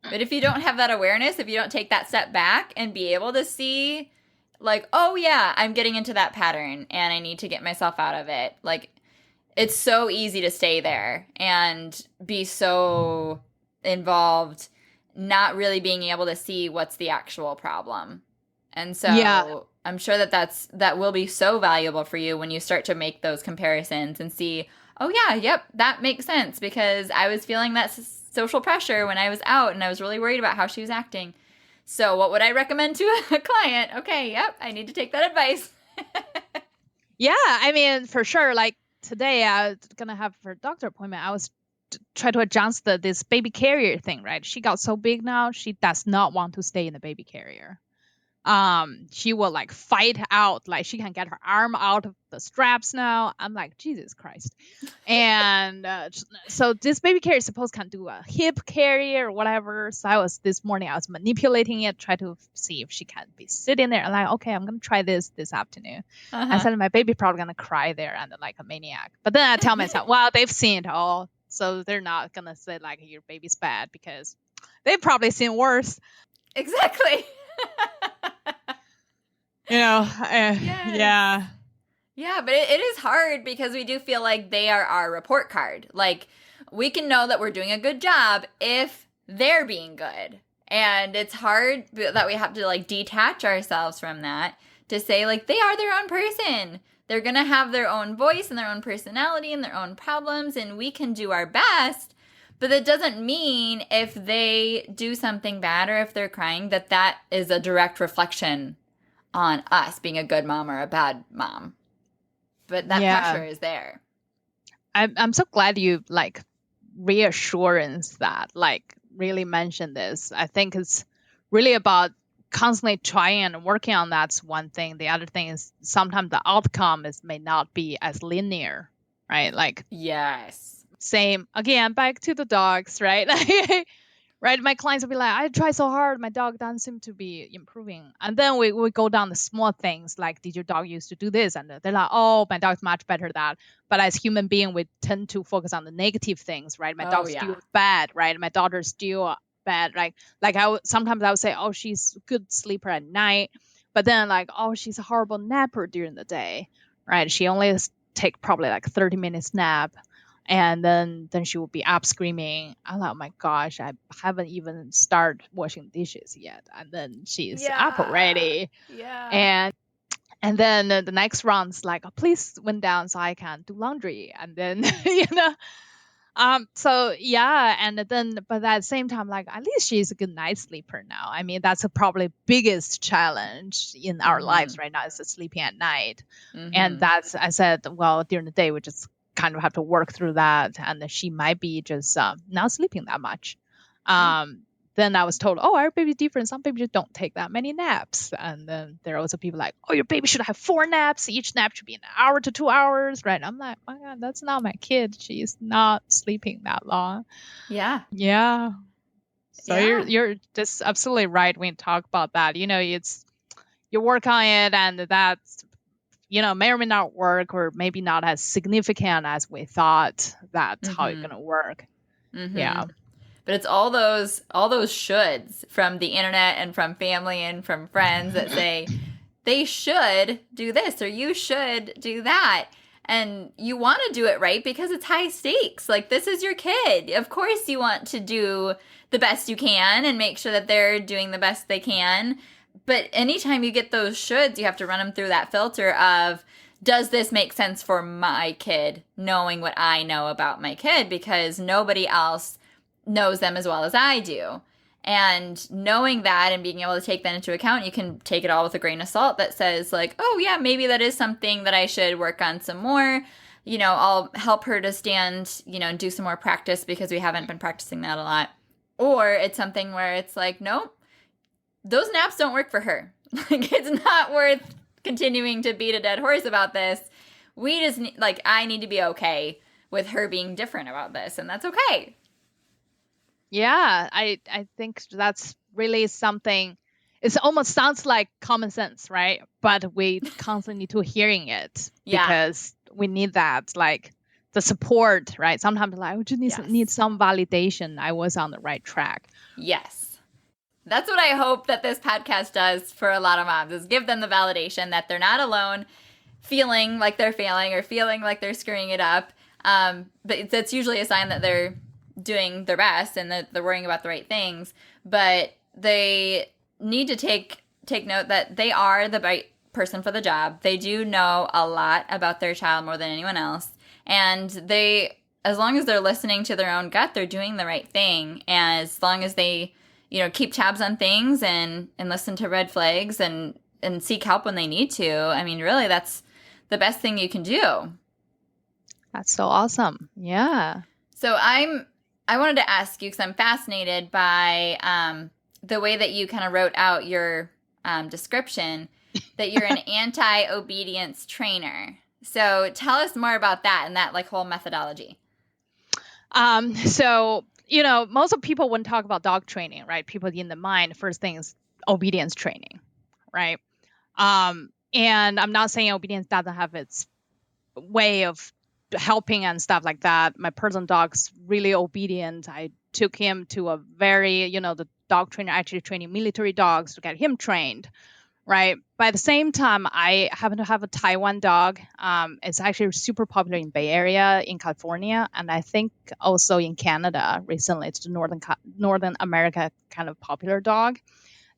But if you don't have that awareness, if you don't take that step back and be able to see like, oh yeah, I'm getting into that pattern and I need to get myself out of it, like it's so easy to stay there and be so involved, not really being able to see what's the actual problem. And so I'm sure that will be so valuable for you when you start to make those comparisons and see, oh yeah, yep, that makes sense because I was feeling that social pressure when I was out and I was really worried about how she was acting. So what would I recommend to a client? Okay, yep, I need to take that advice. Yeah, I mean, for sure. Like today, I was gonna have her doctor appointment. I was trying to adjust this baby carrier thing, right? She got so big now, she does not want to stay in the baby carrier. She will like fight out, like she can get her arm out of the straps now. I'm like, Jesus Christ. And so this baby carrier is supposed can do a hip carrier or whatever. So this morning I was manipulating it, try to see if she can be sitting there. I'm like, okay, I'm gonna try this afternoon. I said my baby probably gonna cry there and like a maniac. But then I tell myself, well, they've seen it all, so they're not gonna say like your baby's bad because they've probably seen worse. Exactly. Yeah. Yeah, but it is hard because we do feel like they are our report card. Like, we can know that we're doing a good job if they're being good. And it's hard that we have to, like, detach ourselves from that to say, like, they are their own person. They're going to have their own voice and their own personality and their own problems, and we can do our best. But that doesn't mean if they do something bad or if they're crying that is a direct reflection on us being a good mom or a bad mom. But that pressure is there. I'm so glad you like reassurance that, like really mention this. I think it's really about constantly trying and working on that's one thing. The other thing is sometimes the outcome may not be as linear, right? Like same again, back to the dogs, right? Right, my clients will be like, I try so hard, my dog doesn't seem to be improving. And then we go down the small things like, did your dog used to do this? And they're like, oh, my dog's much better at that. But as human being, we tend to focus on the negative things, right? My dog's still bad, right? My daughter's still bad. Like sometimes I would say, oh, she's a good sleeper at night. But then like, oh, she's a horrible napper during the day, right? She only take probably like 30 minutes nap. And then she would be up screaming. I'm like, oh my gosh, I haven't even started washing dishes yet. And then she's up already. Yeah. And then the next round's like, oh, please went down so I can do laundry. And then, you know, so yeah. And then, but at the same time, like, at least she's a good night sleeper now. I mean, that's a probably biggest challenge in our lives right now is sleeping at night. And that's, I said, well, during the day, we just kind of have to work through that. And she might be just not sleeping that much. Then I was told, oh, our baby's different. Some babies just don't take that many naps. And then there are also people like, oh, your baby should have 4 naps. Each nap should be an hour to 2 hours, right? I'm like, oh my God, that's not my kid. She's not sleeping that long. Yeah. Yeah. So you're just absolutely right when you talk about that. You know, it's you work on it, and that's, you know, may or may not work, or maybe not as significant as we thought. That's how it's gonna work. Yeah. But it's all those shoulds from the internet and from family and from friends that say they should do this or you should do that. And you want to do it right because it's high stakes. Like, this is your kid. Of course you want to do the best you can and make sure that they're doing the best they can. But anytime you get those shoulds, you have to run them through that filter of, does this make sense for my kid, knowing what I know about my kid, because nobody else knows them as well as I do. And knowing that and being able to take that into account, you can take it all with a grain of salt that says, like, oh yeah, maybe that is something that I should work on some more. You know, I'll help her to stand, you know, and do some more practice because we haven't been practicing that a lot. Or it's something where it's like, nope, those naps don't work for her. Like, it's not worth continuing to beat a dead horse about this. We just, like, I need to be okay with her being different about this, and that's okay. Yeah, I think that's really something. It almost sounds like common sense, right? But we constantly need to hearing it because we need that, like, the support, right? Sometimes like, I just need some validation. I was on the right track. Yes. That's what I hope that this podcast does for a lot of moms, is give them the validation that they're not alone feeling like they're failing or feeling like they're screwing it up. But that's usually a sign that they're doing their best and that they're worrying about the right things. But they need to take note that they are the right person for the job. They do know a lot about their child more than anyone else. And they, as long as they're listening to their own gut, they're doing the right thing. And as long as they, you know, keep tabs on things and listen to red flags and seek help when they need to, I mean, really, that's the best thing you can do. That's so awesome. Yeah. So I wanted to ask you, because I'm fascinated by the way that you kind of wrote out your description, that you're an anti-obedience trainer. So tell us more about that and that, like, whole methodology. So, you know, most of people when talk about dog training, right? People in the mind, first thing is obedience training, right? And I'm not saying obedience doesn't have its way of helping and stuff like that. My personal dog's really obedient. I took him to a very, you know, the dog trainer actually training military dogs to get him trained, right? But at the same time, I happen to have a Taiwan dog. It's actually super popular in Bay Area in California, and I think also in Canada recently. It's the Northern America kind of popular dog.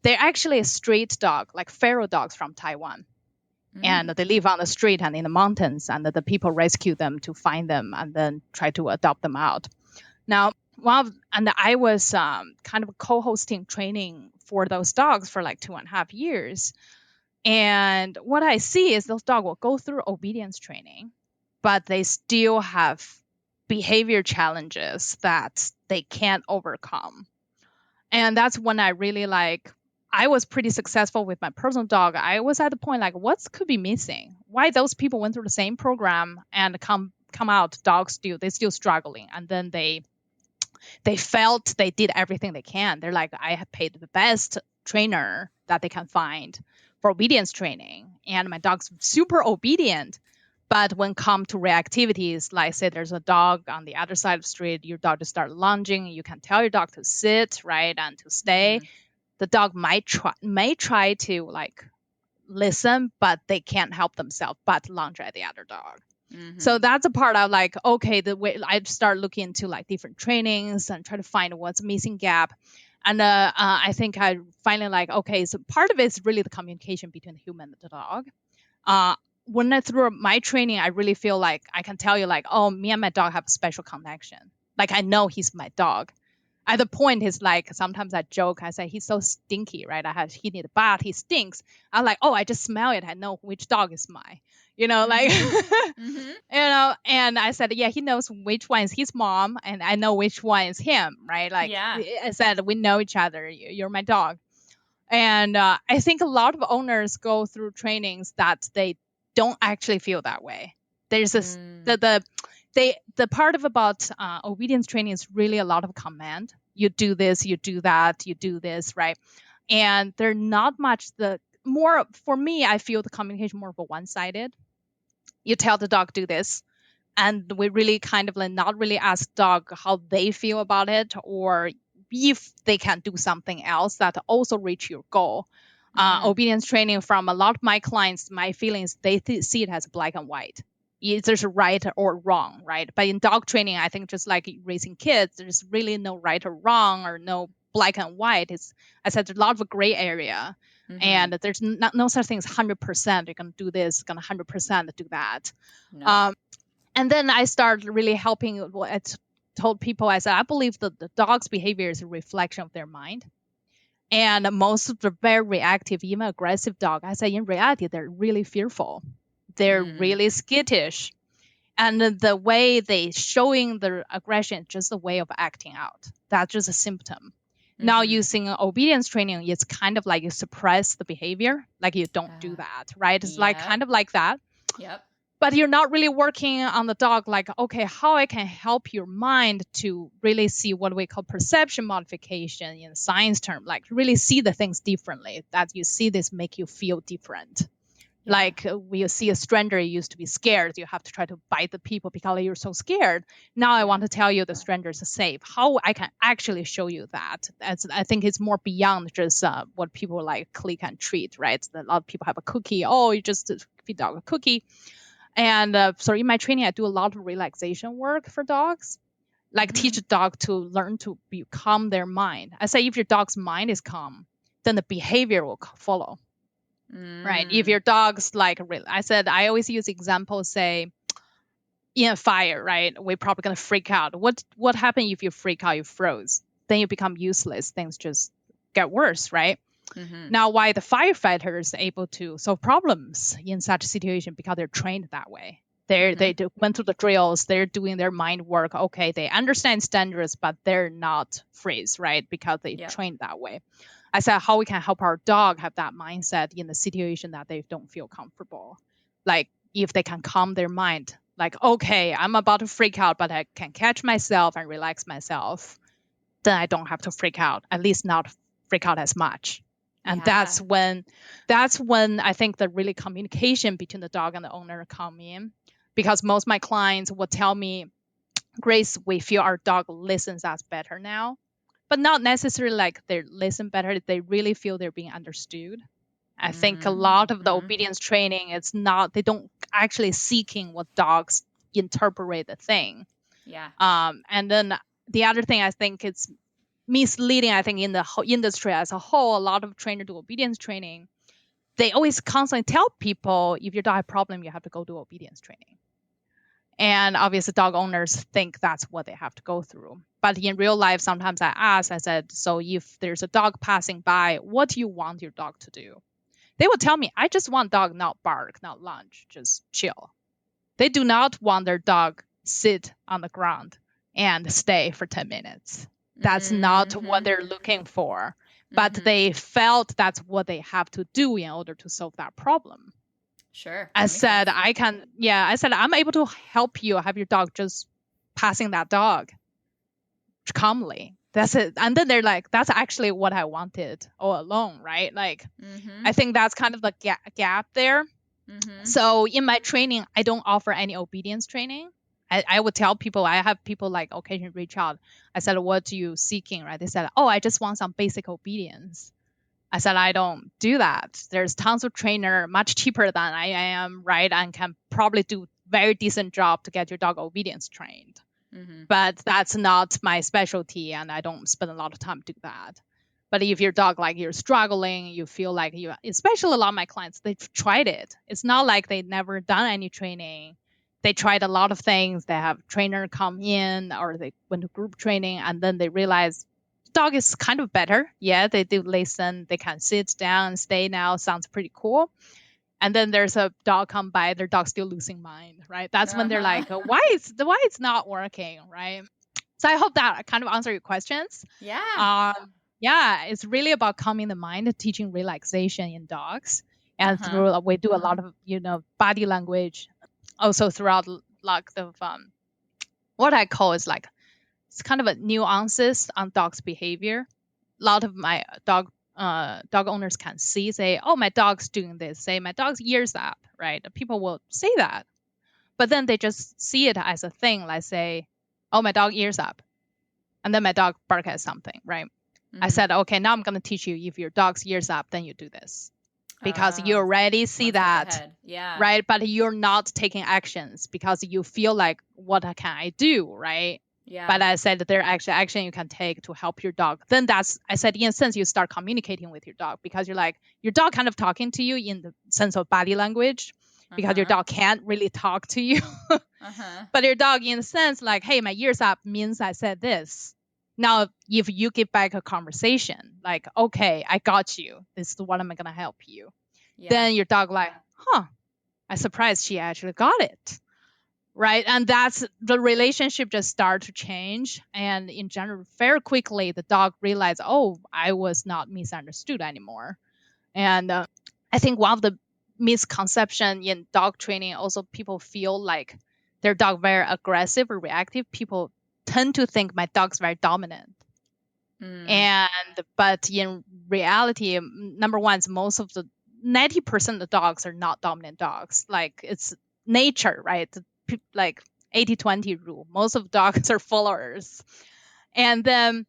They're actually a street dog, like feral dogs from Taiwan. And they live on the street and in the mountains, and the people rescue them to find them and then try to adopt them out. Now, I was kind of co-hosting training for those dogs for like 2.5 years. And what I see is those dogs will go through obedience training, but they still have behavior challenges that they can't overcome. And that's when I really I was pretty successful with my personal dog. I was at the point like, what could be missing? Why those people went through the same program and come out, dogs they're still struggling. And then they felt they did everything they can. They're like, I have paid the best trainer that they can find for obedience training. And my dog's super obedient. But when come to reactivities, like say there's a dog on the other side of the street, your dog just start lunging. You can tell your dog to sit, right, and to stay. Mm-hmm. The dog may try to like listen, but they can't help themselves but lunge at the other dog. So that's a part of like, okay, the way I start looking into like different trainings and try to find what's missing gap. And I think I finally like, okay, so part of it is really the communication between the human and the dog. When I through my training, I really feel like I can tell you like, oh, me and my dog have a special connection. Like I know he's my dog. At the point is like sometimes I joke, I say he's so stinky, right? He need a bath, he stinks. I'm like, oh, I just smell it. I know which dog is mine. Like and I said, yeah, he knows which one is his mom, and I know which one is him, right? Like I said, we know each other. You're my dog. And I think a lot of owners go through trainings that they don't actually feel that way. There's this the part of about obedience training is really a lot of command. You do this, you do that, you do this, right? And they're not much more for me. I feel the communication more of a one-sided. You tell the dog do this, and we really kind of like not really ask dog how they feel about it, or if they can do something else that also reach your goal. Obedience training from a lot of my clients, my feelings, they see it as black and white. There's right or wrong, right? But in dog training, I think just like raising kids, there's really no right or wrong or no black and white. I said, there's a lot of gray area. And there's no such thing as 100%. You're going to do this, going to 100% do that. No. And then I started really helping. I told people, I said, I believe that the dog's behavior is a reflection of their mind. And most of the very reactive, even aggressive dog, I say in reality, they're really fearful. They're really skittish. And the way they showing their aggression is just a way of acting out. That's just a symptom. Now using obedience training, it's kind of like you suppress the behavior, like you don't do that, right? It's like kind of like that. Yep. But you're not really working on the dog like, okay, how I can help your mind to really see what we call perception modification in science term, like really see the things differently, that you see this make you feel different. Yeah. Like when you see a stranger, you used to be scared. You have to try to bite the people because you're so scared. Now I want to tell you the strangers are safe. How I can actually show you that. I think it's more beyond just what people like click and treat, right? A lot of people have a cookie. Oh, you just feed dog a cookie. And so in my training, I do a lot of relaxation work for dogs. Like teach a dog to learn to calm their mind. I say if your dog's mind is calm, then the behavior will follow. Right. If your dog's like, I said, I always use examples, say, in a fire, right? We're probably going to freak out. What happened if you freak out, you froze? Then you become useless. Things just get worse, right? Now, why the firefighters are able to solve problems in such a situation? Because they're trained that way. They went through the drills. They're doing their mind work. Okay, they understand standards, but they're not freeze, right? Because they trained that way. I said how we can help our dog have that mindset in the situation that they don't feel comfortable. Like if they can calm their mind, like, okay, I'm about to freak out, but I can catch myself and relax myself. Then I don't have to freak out, at least not freak out as much. And that's when I think the really communication between the dog and the owner come in, because most of my clients will tell me, Grace, we feel our dog listens us better now. But not necessarily like they listen better. They really feel they're being understood. I think a lot of the obedience training, it's not, they don't actually seeking what dogs interpret the thing. Yeah. And then the other thing I think it's misleading, I think in the whole industry as a whole, a lot of trainers do obedience training. They always constantly tell people, if your dog has a problem, you have to go do obedience training. And obviously dog owners think that's what they have to go through. But in real life, sometimes I said, so if there's a dog passing by, what do you want your dog to do? They will tell me, I just want dog not bark, not lunge, just chill. They do not want their dog sit on the ground and stay for 10 minutes. That's not what they're looking for. But they felt that's what they have to do in order to solve that problem. Sure. I said, I'm able to help you have your dog just passing that dog calmly. That's it. And then they're like, that's actually what I wanted all along, right? Like, I think that's kind of the gap there. So in my training, I don't offer any obedience training. I would tell people, I have people like occasionally reach out. I said, what are you seeking, right? They said, oh, I just want some basic obedience. I said, I don't do that. There's tons of trainer much cheaper than I am, right? And can probably do very decent job to get your dog obedience trained. Mm-hmm. But that's not my specialty, and I don't spend a lot of time to do that. But if your dog, like, you're struggling, you feel like you, especially a lot of my clients, they've tried it. It's not like they've never done any training. They tried a lot of things. They have trainer come in, or they went to group training, and then they realize dog is kind of better. Yeah, they do listen. They can sit down, stay now. Sounds pretty cool. And then there's a dog come by, their dog's still losing mind, right? That's when they're like, why it's not working, right? So I hope that kind of answer your questions. Yeah. Yeah, it's really about calming the mind, teaching relaxation in dogs. And through we do a lot of, body language, also throughout like the what I call is like, it's kind of a nuances on dog's behavior. A lot of my dog owners can say, oh, my dog's doing this, say my dog's ears up, right? People will say that, but then they just see it as a thing, like say, oh, my dog ears up, and then my dog bark at something, right? I said, okay, now I'm going to teach you, if your dog's ears up, then you do this, because you already see that, yeah, right? But you're not taking actions because you feel like, what can I do, right? Yeah. But I said that there are actually action you can take to help your dog. Then I said, in a sense, you start communicating with your dog, because you're like, your dog kind of talking to you in the sense of body language, because your dog can't really talk to you. But your dog, in a sense, like, hey, my ears up means I said this. Now, if you give back a conversation, like, okay, I got you, this is what I'm going to help you. Yeah. Then your dog like, I'm surprised she actually got it. Right. And that's the relationship just start to change. And in general, very quickly, the dog realized, oh, I was not misunderstood anymore. And I think one of the misconception in dog training, also people feel like their dog very aggressive or reactive. People tend to think my dog's very dominant. But in reality, number one is most of the 90% of the dogs are not dominant dogs. Like, it's nature, right? Like 80-20 rule. Most of dogs are followers. And then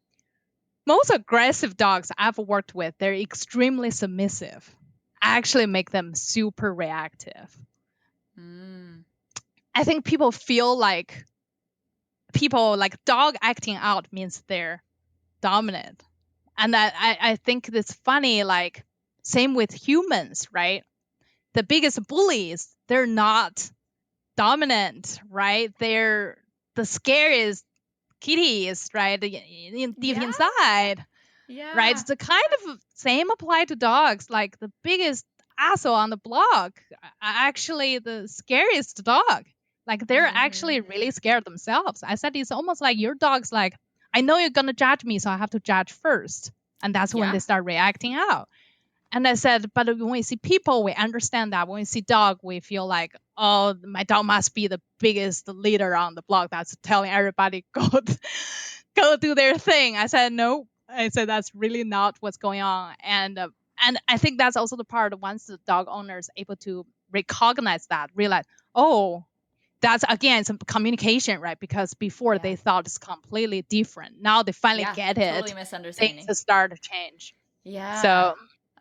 most aggressive dogs I've worked with, they're extremely submissive. Actually make them super reactive. I think people feel like dog acting out means they're dominant. And I think it's funny, like, same with humans, right? The biggest bullies, they're not dominant, right? They're the scariest kitties, right? Deep inside, right? It's the kind of same apply to dogs. Like, the biggest asshole on the block are actually the scariest dog. Like, they're actually really scared themselves. I said, it's almost like your dog's like, I know you're gonna judge me, so I have to judge first, and that's when they start reacting out. And I said, but when we see people, we understand that. When we see dog, we feel like, oh, my dog must be the biggest leader on the block that's telling everybody, go do their thing. I said, no. I said, that's really not what's going on. And I think that's also the part, once the dog owner is able to recognize that, realize, oh, that's, again, some communication, right? Because before they thought it's completely different. Now they finally get it. Totally misunderstanding. Things start to change. Yeah. So...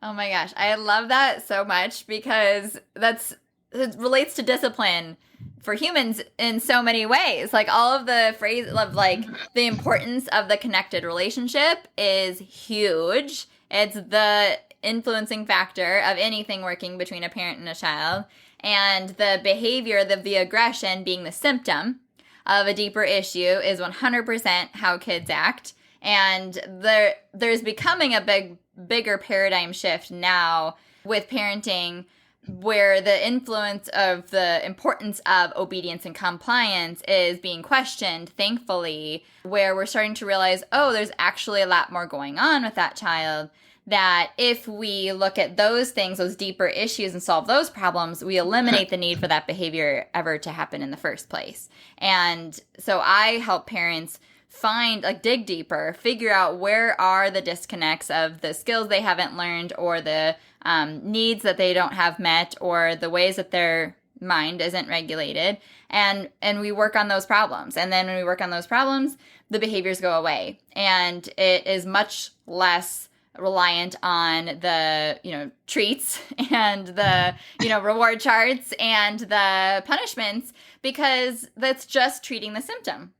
Oh my gosh, I love that so much, because it relates to discipline for humans in so many ways. Like, all of the phrase of, like, the importance of the connected relationship is huge. It's the influencing factor of anything working between a parent and a child. And the behavior, the aggression being the symptom of a deeper issue is 100% how kids act. And there's becoming a bigger paradigm shift now with parenting, where the influence of the importance of obedience and compliance is being questioned, thankfully, where we're starting to realize, oh, there's actually a lot more going on with that child, that if we look at those things, those deeper issues, and solve those problems, we eliminate the need for that behavior ever to happen in the first place. And so I help parents dig deeper, figure out where are the disconnects of the skills they haven't learned, or the needs that they don't have met, or the ways that their mind isn't regulated, and we work on those problems. And then when we work on those problems, the behaviors go away, and it is much less reliant on the, treats and the, reward charts and the punishments, because that's just treating the symptom.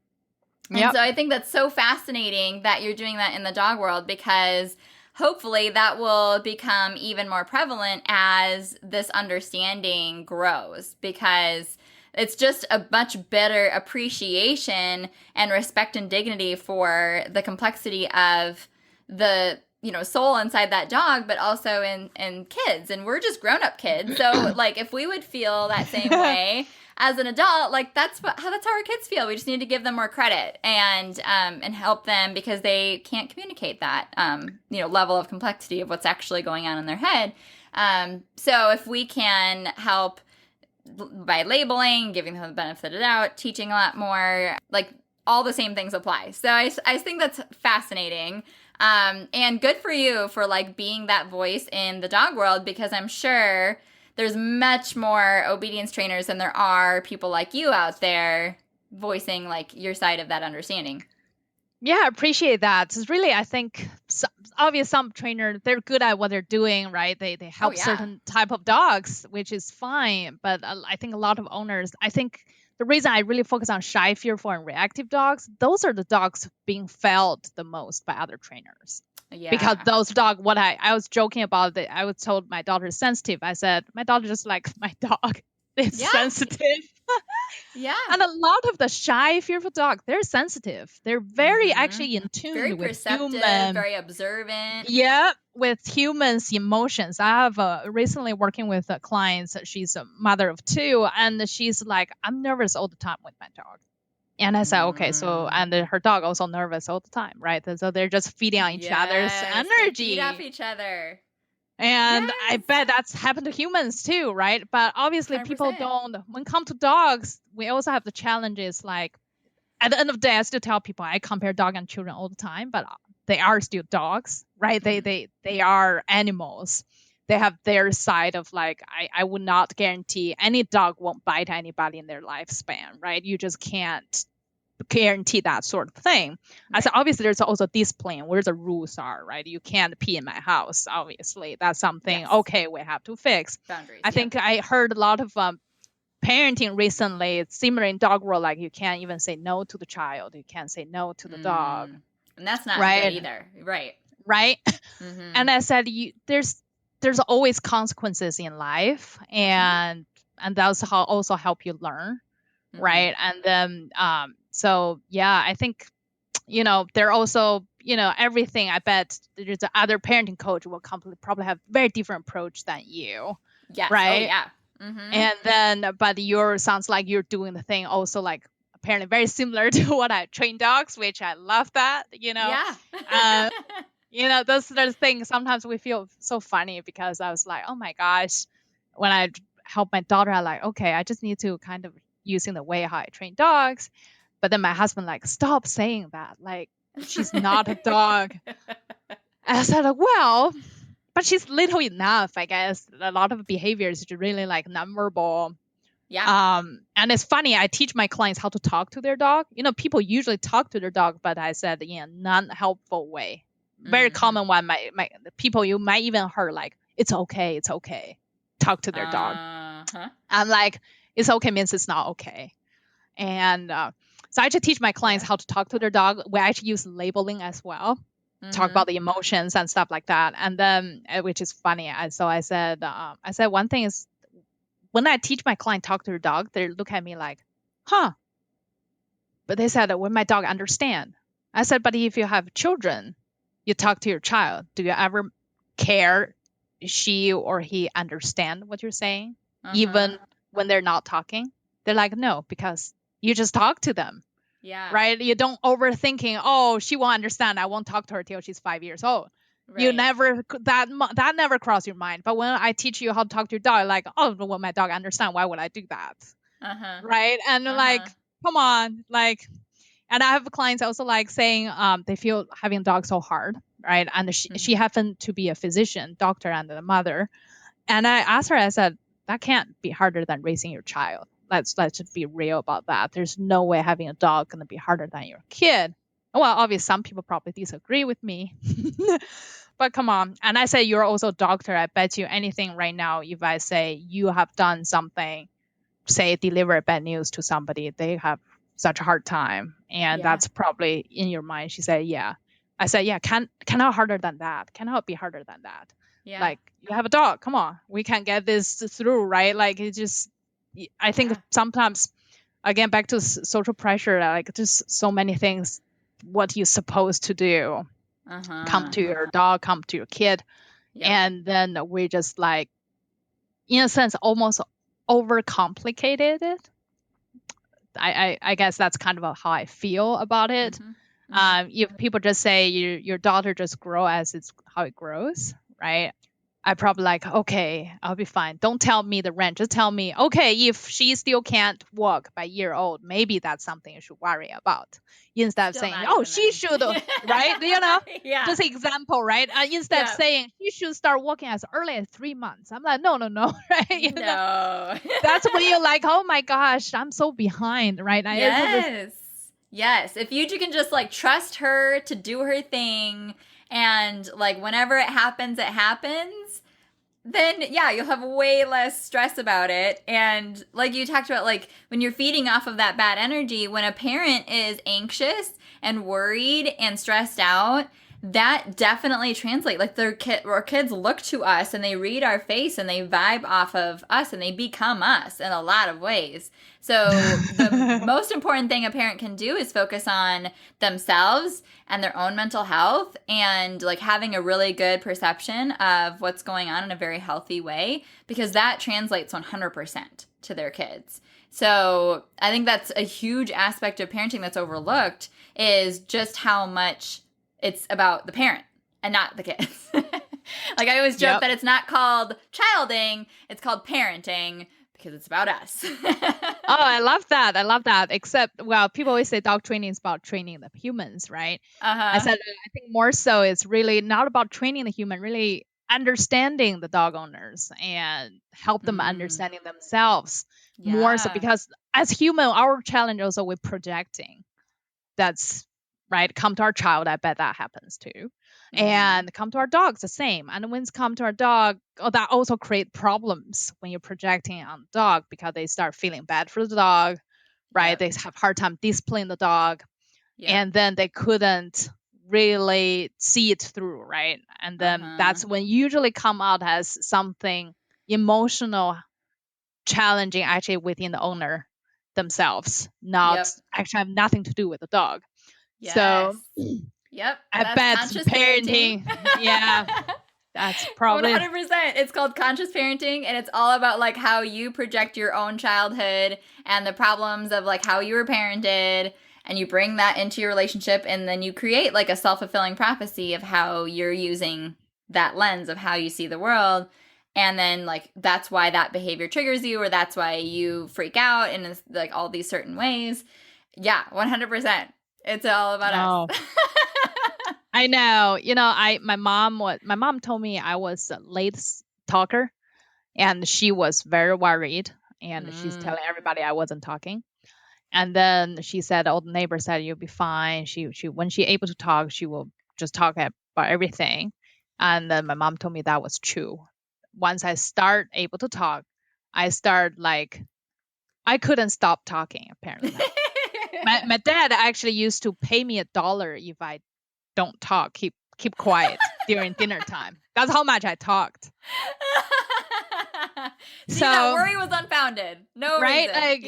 And so I think that's so fascinating that you're doing that in the dog world, because hopefully that will become even more prevalent as this understanding grows, because it's just a much better appreciation and respect and dignity for the complexity of the soul inside that dog, but also in kids. And we're just grown-up kids. So like if we would feel that same way as an adult, like that's how our kids feel. We just need to give them more credit and help them, because they can't communicate that level of complexity of what's actually going on in their head. So if we can help by labeling, giving them the benefit of the doubt, teaching a lot more, like all the same things apply. So I think that's fascinating. And good for you for like being that voice in the dog world, because I'm sure there's much more obedience trainers than there are people like you out there voicing like your side of that understanding. Yeah, I appreciate that. It's really, I think, obvious some trainer, they're good at what they're doing, right? They help certain type of dogs, which is fine. But I think a lot of owners, I think the reason I really focus on shy, fearful, and reactive dogs, those are the dogs being felt the most by other trainers. Yeah. Because those dogs, I was joking about it. I was told my daughter is sensitive. I said, my daughter just like my dog is sensitive. Yeah. And a lot of the shy, fearful dogs, they're sensitive. They're very actually in tune very with perceptive, human. Very observant. Yeah, with humans' emotions. I have recently working with clients. She's a mother of 2, and she's like, I'm nervous all the time with my dog. And I said, okay, so, and her dog also nervous all the time, right? And so they're just feeding on each other's energy. They feed off each other. And I bet that's happened to humans too, right? But obviously 100%. People don't. When it comes to dogs, we also have the challenges. Like at the end of the day, I still tell people I compare dog and children all the time, but they are still dogs, right? Mm-hmm. They are animals. They have their side of like, I would not guarantee any dog won't bite anybody in their lifespan, right? You just can't guarantee that sort of thing. Right. I said, obviously there's also discipline where the rules are, right? You can't pee in my house. Obviously that's something, okay, we have to fix. Boundaries. I think I heard a lot of parenting recently. It's similar in dog world, like you can't even say no to the child. You can't say no to the dog. And that's not good either. Right. Mm-hmm. And I said, there's always consequences in life, and that's how also help you learn. Mm-hmm. Right. And then so yeah, I think they're also everything. I bet there's other parenting coach will probably have very different approach than you. Yeah. Right. Oh, yeah. Mm-hmm. And then but sounds like you're doing the thing also like apparently very similar to what I train dogs, which I love that. Yeah. Those are the things sometimes we feel so funny, because I was like, oh my gosh, when I help my daughter, I'm like, okay, I just need to kind of using the way how I train dogs. But then my husband like, stop saying that. Like, she's not a dog. And I said, well, but she's little enough, I guess. A lot of behaviors are really like nonverbal. Yeah. And it's funny, I teach my clients how to talk to their dog. People usually talk to their dog, but I said, non-helpful way. Very common one. My the people you might even heard like, it's okay. Talk to their dog. I'm like, it's okay means it's not okay. And so I just teach my clients how to talk to their dog. We actually use labeling as well. Talk about the emotions and stuff like that. And then, which is funny. So I said one thing is, when I teach my client talk to their dog, they look at me like, huh. But they said, when my dog understand. I said, but if you have children, you talk to your child. Do you ever care she or he understand what you're saying? Even when they're not talking? They're like, no, because you just talk to them. Yeah. Right? You don't overthinking, oh, she won't understand. I won't talk to her till she's 5 years old. Right. You never, that never crossed your mind. But when I teach you how to talk to your dog, like, oh, well, my dog understand. Why would I do that? Right? And like, come on. Like, and I have clients also like saying they feel having a dog so hard, right? And she happened to be a physician, doctor, and a mother. And I asked her, I said, that can't be harder than raising your child. Let's just be real about that. There's no way having a dog going to be harder than your kid. Well, obviously, some people probably disagree with me. But come on. And I say you're also a doctor. I bet you anything right now, if I say you have done something, say deliver bad news to somebody, they have such a hard time. And Yeah. that's probably in your mind. She said, yeah. I said, yeah, cannot harder than that. Cannot be harder than that. Yeah. Like, you have a dog. Come on. We can get this through, right? Like, it just, I think Yeah. sometimes, again, back to social pressure, like just so many things, what you're supposed to do. Come to your dog, come to your kid. Yep. And then we just like, in a sense, almost overcomplicated it. I guess that's kind of how I feel about it. If people just say your daughter just grow as it's how it grows, right? I probably like, okay, I'll be fine. Don't tell me the range. Just tell me, okay, if she still can't walk by year old, maybe that's something you should worry about. Instead of Still saying, not oh, even she then. should, right? You know, Yeah. just example, right? Instead of Yeah. saying she should start walking as early as 3 months. I'm like, no, right? You know? No. That's when you're like, oh my gosh, I'm so behind, right? Yes. If you can just like trust her to do her thing, and like whenever it happens, then yeah, you'll have way less stress about it. And like you talked about, like when you're feeding off of that bad energy, when a parent is anxious and worried and stressed out, that definitely translates. Like our kids look to us and they read our face and they vibe off of us and they become us in a lot of ways. So the most important thing a parent can do is focus on themselves and their own mental health, and like having a really good perception of what's going on in a very healthy way, because that translates 100% to their kids. So I think that's a huge aspect of parenting that's overlooked, is just how much it's about the parent and not the kids. Like I always joke that it's not called childing, it's called parenting, because it's about us. Oh, I love that. Except, well, people always say dog training is about training the humans, right? I said, I think more so it's really not about training the human, really understanding the dog owners and help them understanding themselves more so, because as human, our challenge also with projecting. That's right. Come to our child, I bet that happens too. And come to our dogs, the same. And when it's come to our dog, that also create problems when you're projecting on the dog, because they start feeling bad for the dog, right? They have hard time disciplining the dog, and then they couldn't really see it through, right? And then that's when usually come out as something emotional, challenging actually within the owner themselves, not actually have nothing to do with the dog. So I bet conscious parenting. Yeah, that's probably 100%. It's called conscious parenting, and it's all about like how you project your own childhood and the problems of like how you were parented, and you bring that into your relationship, and then you create like a self-fulfilling prophecy of how you're using that lens of how you see the world. And then like that's why that behavior triggers you, or that's why you freak out in like all these certain ways. Yeah, 100%. It's all about us. I know. You know, my mom told me I was a late talker, and she was very worried, and she's telling everybody I wasn't talking. And then she said, "Oh, the neighbor said you'll be fine. She when she able to talk, she will just talk about everything." And then my mom told me that was true. Once I start able to talk, I start like I couldn't stop talking. Apparently, my dad actually used to pay me $1 if I don't talk, keep quiet during dinner time. That's how much I talked. See, that worry was unfounded. No right? reason. Like,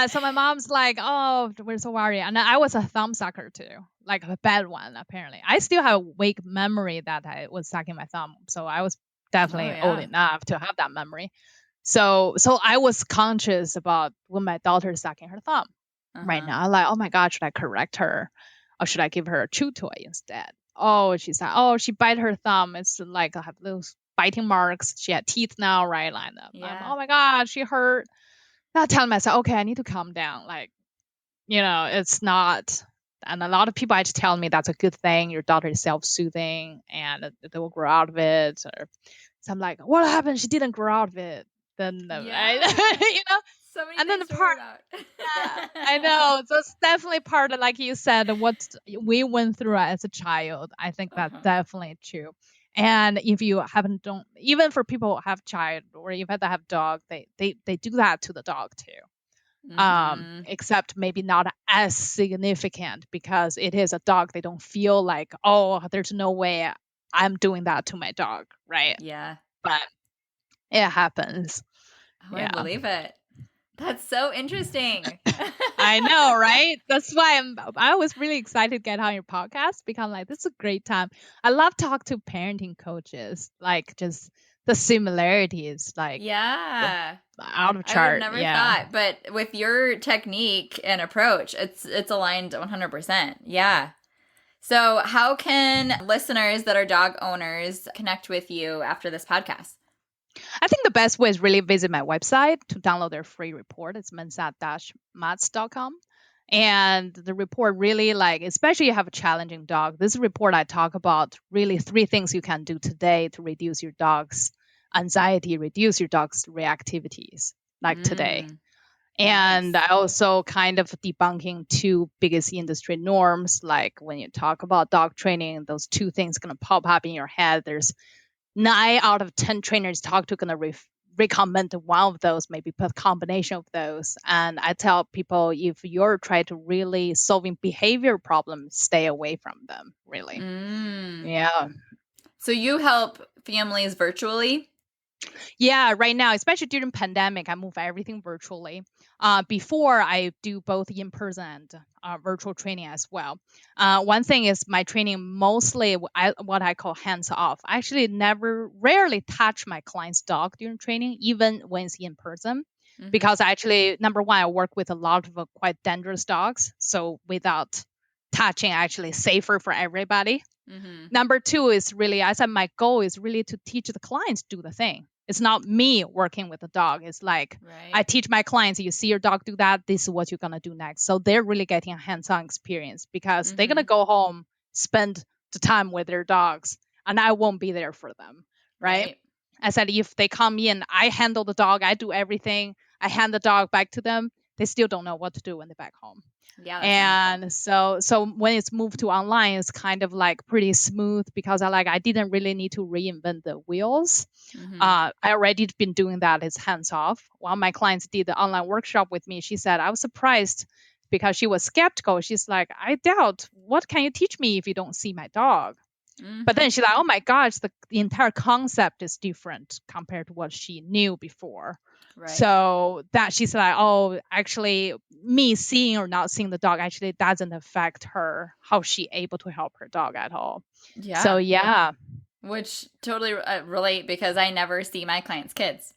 so my mom's like, oh, we're so worried. And I was a thumb sucker too, like a bad one, apparently. I still have wake memory that I was sucking my thumb. So I was definitely old enough to have that memory. So I was conscious about when my daughter's sucking her thumb. Right now, I'm like, oh my God, should I correct her? Or should I give her a chew toy instead? Oh, she's like, oh, she bite her thumb. It's like I have those biting marks. She had teeth now, right? Lined up. Oh my God, she hurt. Not telling myself, okay, I need to calm down. Like, you know, it's not. And a lot of people actually tell me that's a good thing. Your daughter is self-soothing and they will grow out of it. So I'm like, what happened? She didn't grow out of it. Then, right? You know? So many And then things the to worry part, about. I know. So it's definitely part of, like you said, what we went through as a child. I think that's Uh-huh. definitely true. And if you haven't, don't, even for people who have child or even that have dog, they do that to the dog too. Mm-hmm. Except maybe not as significant because it is a dog. They don't feel like, oh, there's no way I'm doing that to my dog, right? Yeah. But it happens. Oh, I Yeah. believe it. That's so interesting. I know, right? That's why I was really excited to get on your podcast because I'm like, this is a great time. I love talk to parenting coaches, like just the similarities, like Yeah. out of I would have chart. never Yeah. thought, but with your technique and approach, it's aligned 100%. Yeah. So, how can listeners that are dog owners connect with you after this podcast? I think the best way is really visit my website to download their free report. It's mensat-mats.com. And the report really, like, especially you have a challenging dog. This report I talk about really 3 things you can do today to reduce your dog's anxiety, reduce your dog's reactivities, like today. Mm, And nice. I also kind of debunking 2 biggest industry norms. Like when you talk about dog training, those 2 things gonna pop up in your head. There's 9 out of 10 trainers talk to gonna recommend one of those, maybe put combination of those. And I tell people if you're trying to really solving behavior problems, stay away from them. Really, Mm. yeah. So, you help families virtually? Yeah, right now, especially during pandemic, I move everything virtually. Before I do both in person and virtual training as well. One thing is my training mostly what I call hands off. I actually rarely touch my client's dog during training, even when it's in person, Mm-hmm. because actually, number one, I work with a lot of quite dangerous dogs, so without touching, actually safer for everybody. Mm-hmm. Number two is really, I said, my goal is really to teach the clients to do the thing. It's not me working with the dog. It's like I Right. teach my clients, you see your dog do that, this is what you're going to do next. So they're really getting a hands-on experience because they're going Mm-hmm. to go home, spend the time with their dogs, and I won't be there for them. Right. Right. I said, if they come in, I handle the dog, I do everything, I hand the dog back to them, they still don't know what to do when they're back home. Yeah, that's wonderful. And so when it's moved to online, it's kind of like pretty smooth because I didn't really need to reinvent the wheels. Mm-hmm. I already been doing that as hands off. One of my clients did the online workshop with me. She said I was surprised because she was skeptical. She's like, I doubt, what can you teach me if you don't see my dog? But Mm-hmm. then she's like, oh my gosh, the entire concept is different compared to what she knew before. Right. So that she's like, oh, actually, me seeing or not seeing the dog actually doesn't affect her, how she able to help her dog at all. So Yeah. yeah. Which totally relate because I never see my clients' kids.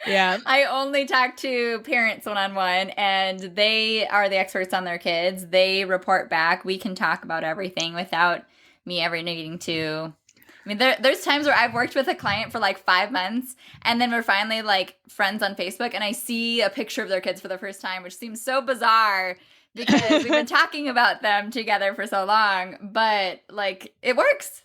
Yeah. I only talk to parents one-on-one, and they are the experts on their kids. They report back. We can talk about everything without me ever needing to. I mean, there's times where I've worked with a client for like 5 months, and then we're finally like friends on Facebook, and I see a picture of their kids for the first time, which seems so bizarre because we've been talking about them together for so long, but like it works.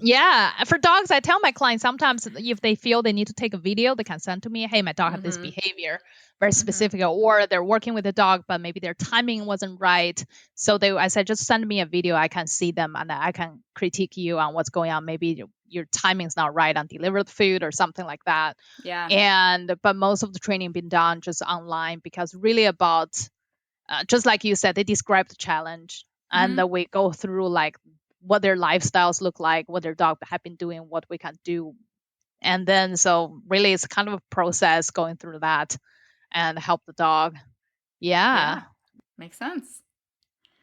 Yeah, for dogs, I tell my clients sometimes if they feel they need to take a video, they can send to me, hey, my dog had this Mm-hmm. behavior, very Mm-hmm. specific, or they're working with a dog, but maybe their timing wasn't right. So I said, just send me a video, I can see them and I can critique you on what's going on. Maybe your timing's not right on delivered food or something like that. Yeah. But most of the training been done just online because really about, just like you said, they describe the challenge and Mm-hmm. we go through like what their lifestyles look like, what their dog have been doing, what we can do. And then so really it's kind of a process going through that and help the dog. Yeah. Yeah. Makes sense.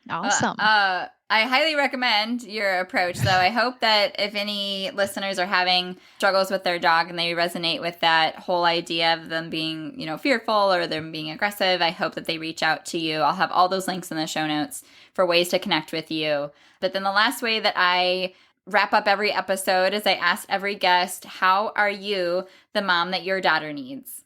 Awesome. I highly recommend your approach, though. I hope that if any listeners are having struggles with their dog and they resonate with that whole idea of them being, fearful or them being aggressive, I hope that they reach out to you. I'll have all those links in the show notes for ways to connect with you. But then the last way that I wrap up every episode is I ask every guest, how are you the mom that your daughter needs?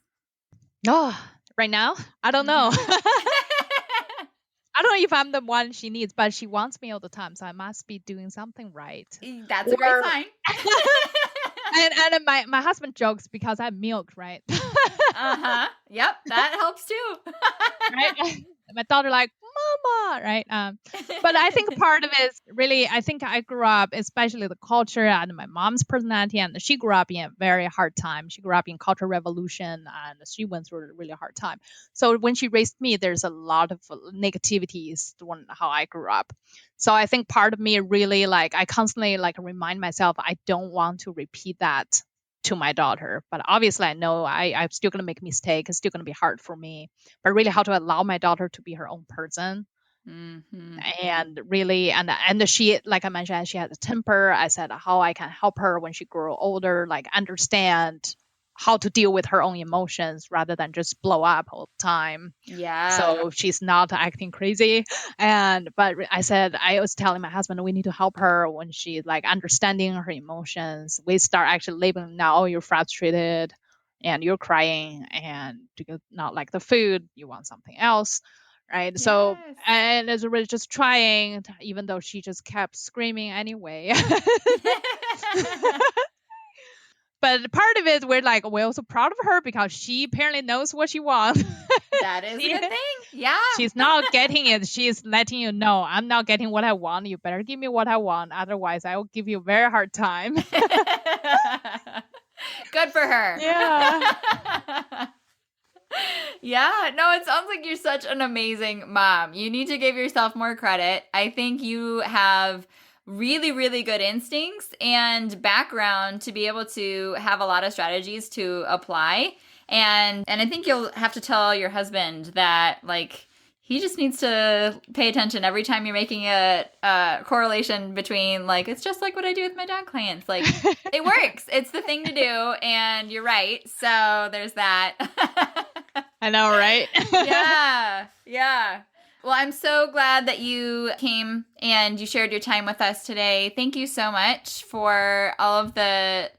Oh, right now? I don't know. Mm-hmm. I don't know if I'm the one she needs, but she wants me all the time, so I must be doing something right. That's a great Or sign. And my husband jokes because I milk, right? Yep, that helps too. Right? My daughter like, mama, right? But I think part of it is really, I think I grew up, especially the culture and my mom's personality, and she grew up in a very hard time. She grew up in Cultural Revolution, and she went through a really hard time. So when she raised me, there's a lot of negativities on how I grew up. So I think part of me really like, I constantly like remind myself, I don't want to repeat that to my daughter. But obviously I know I'm still going to make mistakes. It's still going to be hard for me, but really how to allow my daughter to be her own person. And really, and she, like I mentioned, she has a temper. I said how I can help her when she grow older, like understand how to deal with her own emotions rather than just blow up all the time. Yeah. So she's not acting crazy. But I said, I was telling my husband, we need to help her when she's like understanding her emotions. We start actually labeling now, oh, you're frustrated and you're crying and you not like the food, you want something else. Right. So, Yes. and as we're just trying, even though she just kept screaming anyway. But part of it, we're also proud of her because she apparently knows what she wants. That is a good thing. Yeah. She's not getting it. She's letting you know, I'm not getting what I want. You better give me what I want. Otherwise, I will give you a very hard time. Good for her. Yeah. Yeah. No, it sounds like you're such an amazing mom. You need to give yourself more credit. I think you have really, really good instincts and background to be able to have a lot of strategies to apply. And I think you'll have to tell your husband that, like, he just needs to pay attention every time you're making a correlation between, like, it's just like what I do with my dog clients. Like, it works. It's the thing to do. And you're right. So there's that. I know, right? Yeah. Yeah. Well, I'm so glad that you came and you shared your time with us today. Thank you so much for all of the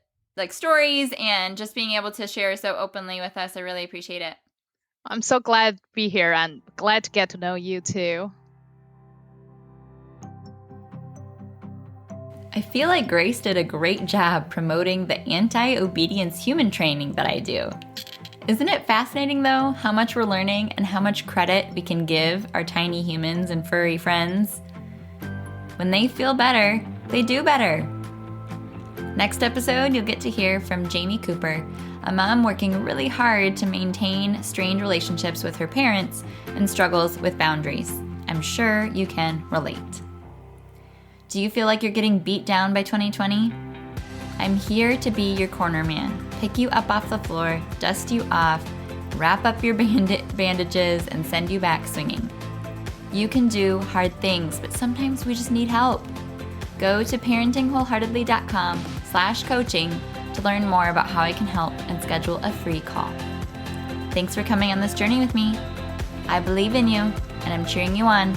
stories and just being able to share so openly with us. I really appreciate it. I'm so glad to be here and glad to get to know you too. I feel like Grace did a great job promoting the anti-obedience human training that I do. Isn't it fascinating, though, how much we're learning and how much credit we can give our tiny humans and furry friends? When they feel better, they do better. Next episode, you'll get to hear from Jamie Cooper, a mom working really hard to maintain strained relationships with her parents and struggles with boundaries. I'm sure you can relate. Do you feel like you're getting beat down by 2020? I'm here to be your corner man, pick you up off the floor, dust you off, wrap up your bandages, and send you back swinging. You can do hard things, but sometimes we just need help. Go to parentingwholeheartedly.com/coaching to learn more about how I can help and schedule a free call. Thanks for coming on this journey with me. I believe in you, and I'm cheering you on.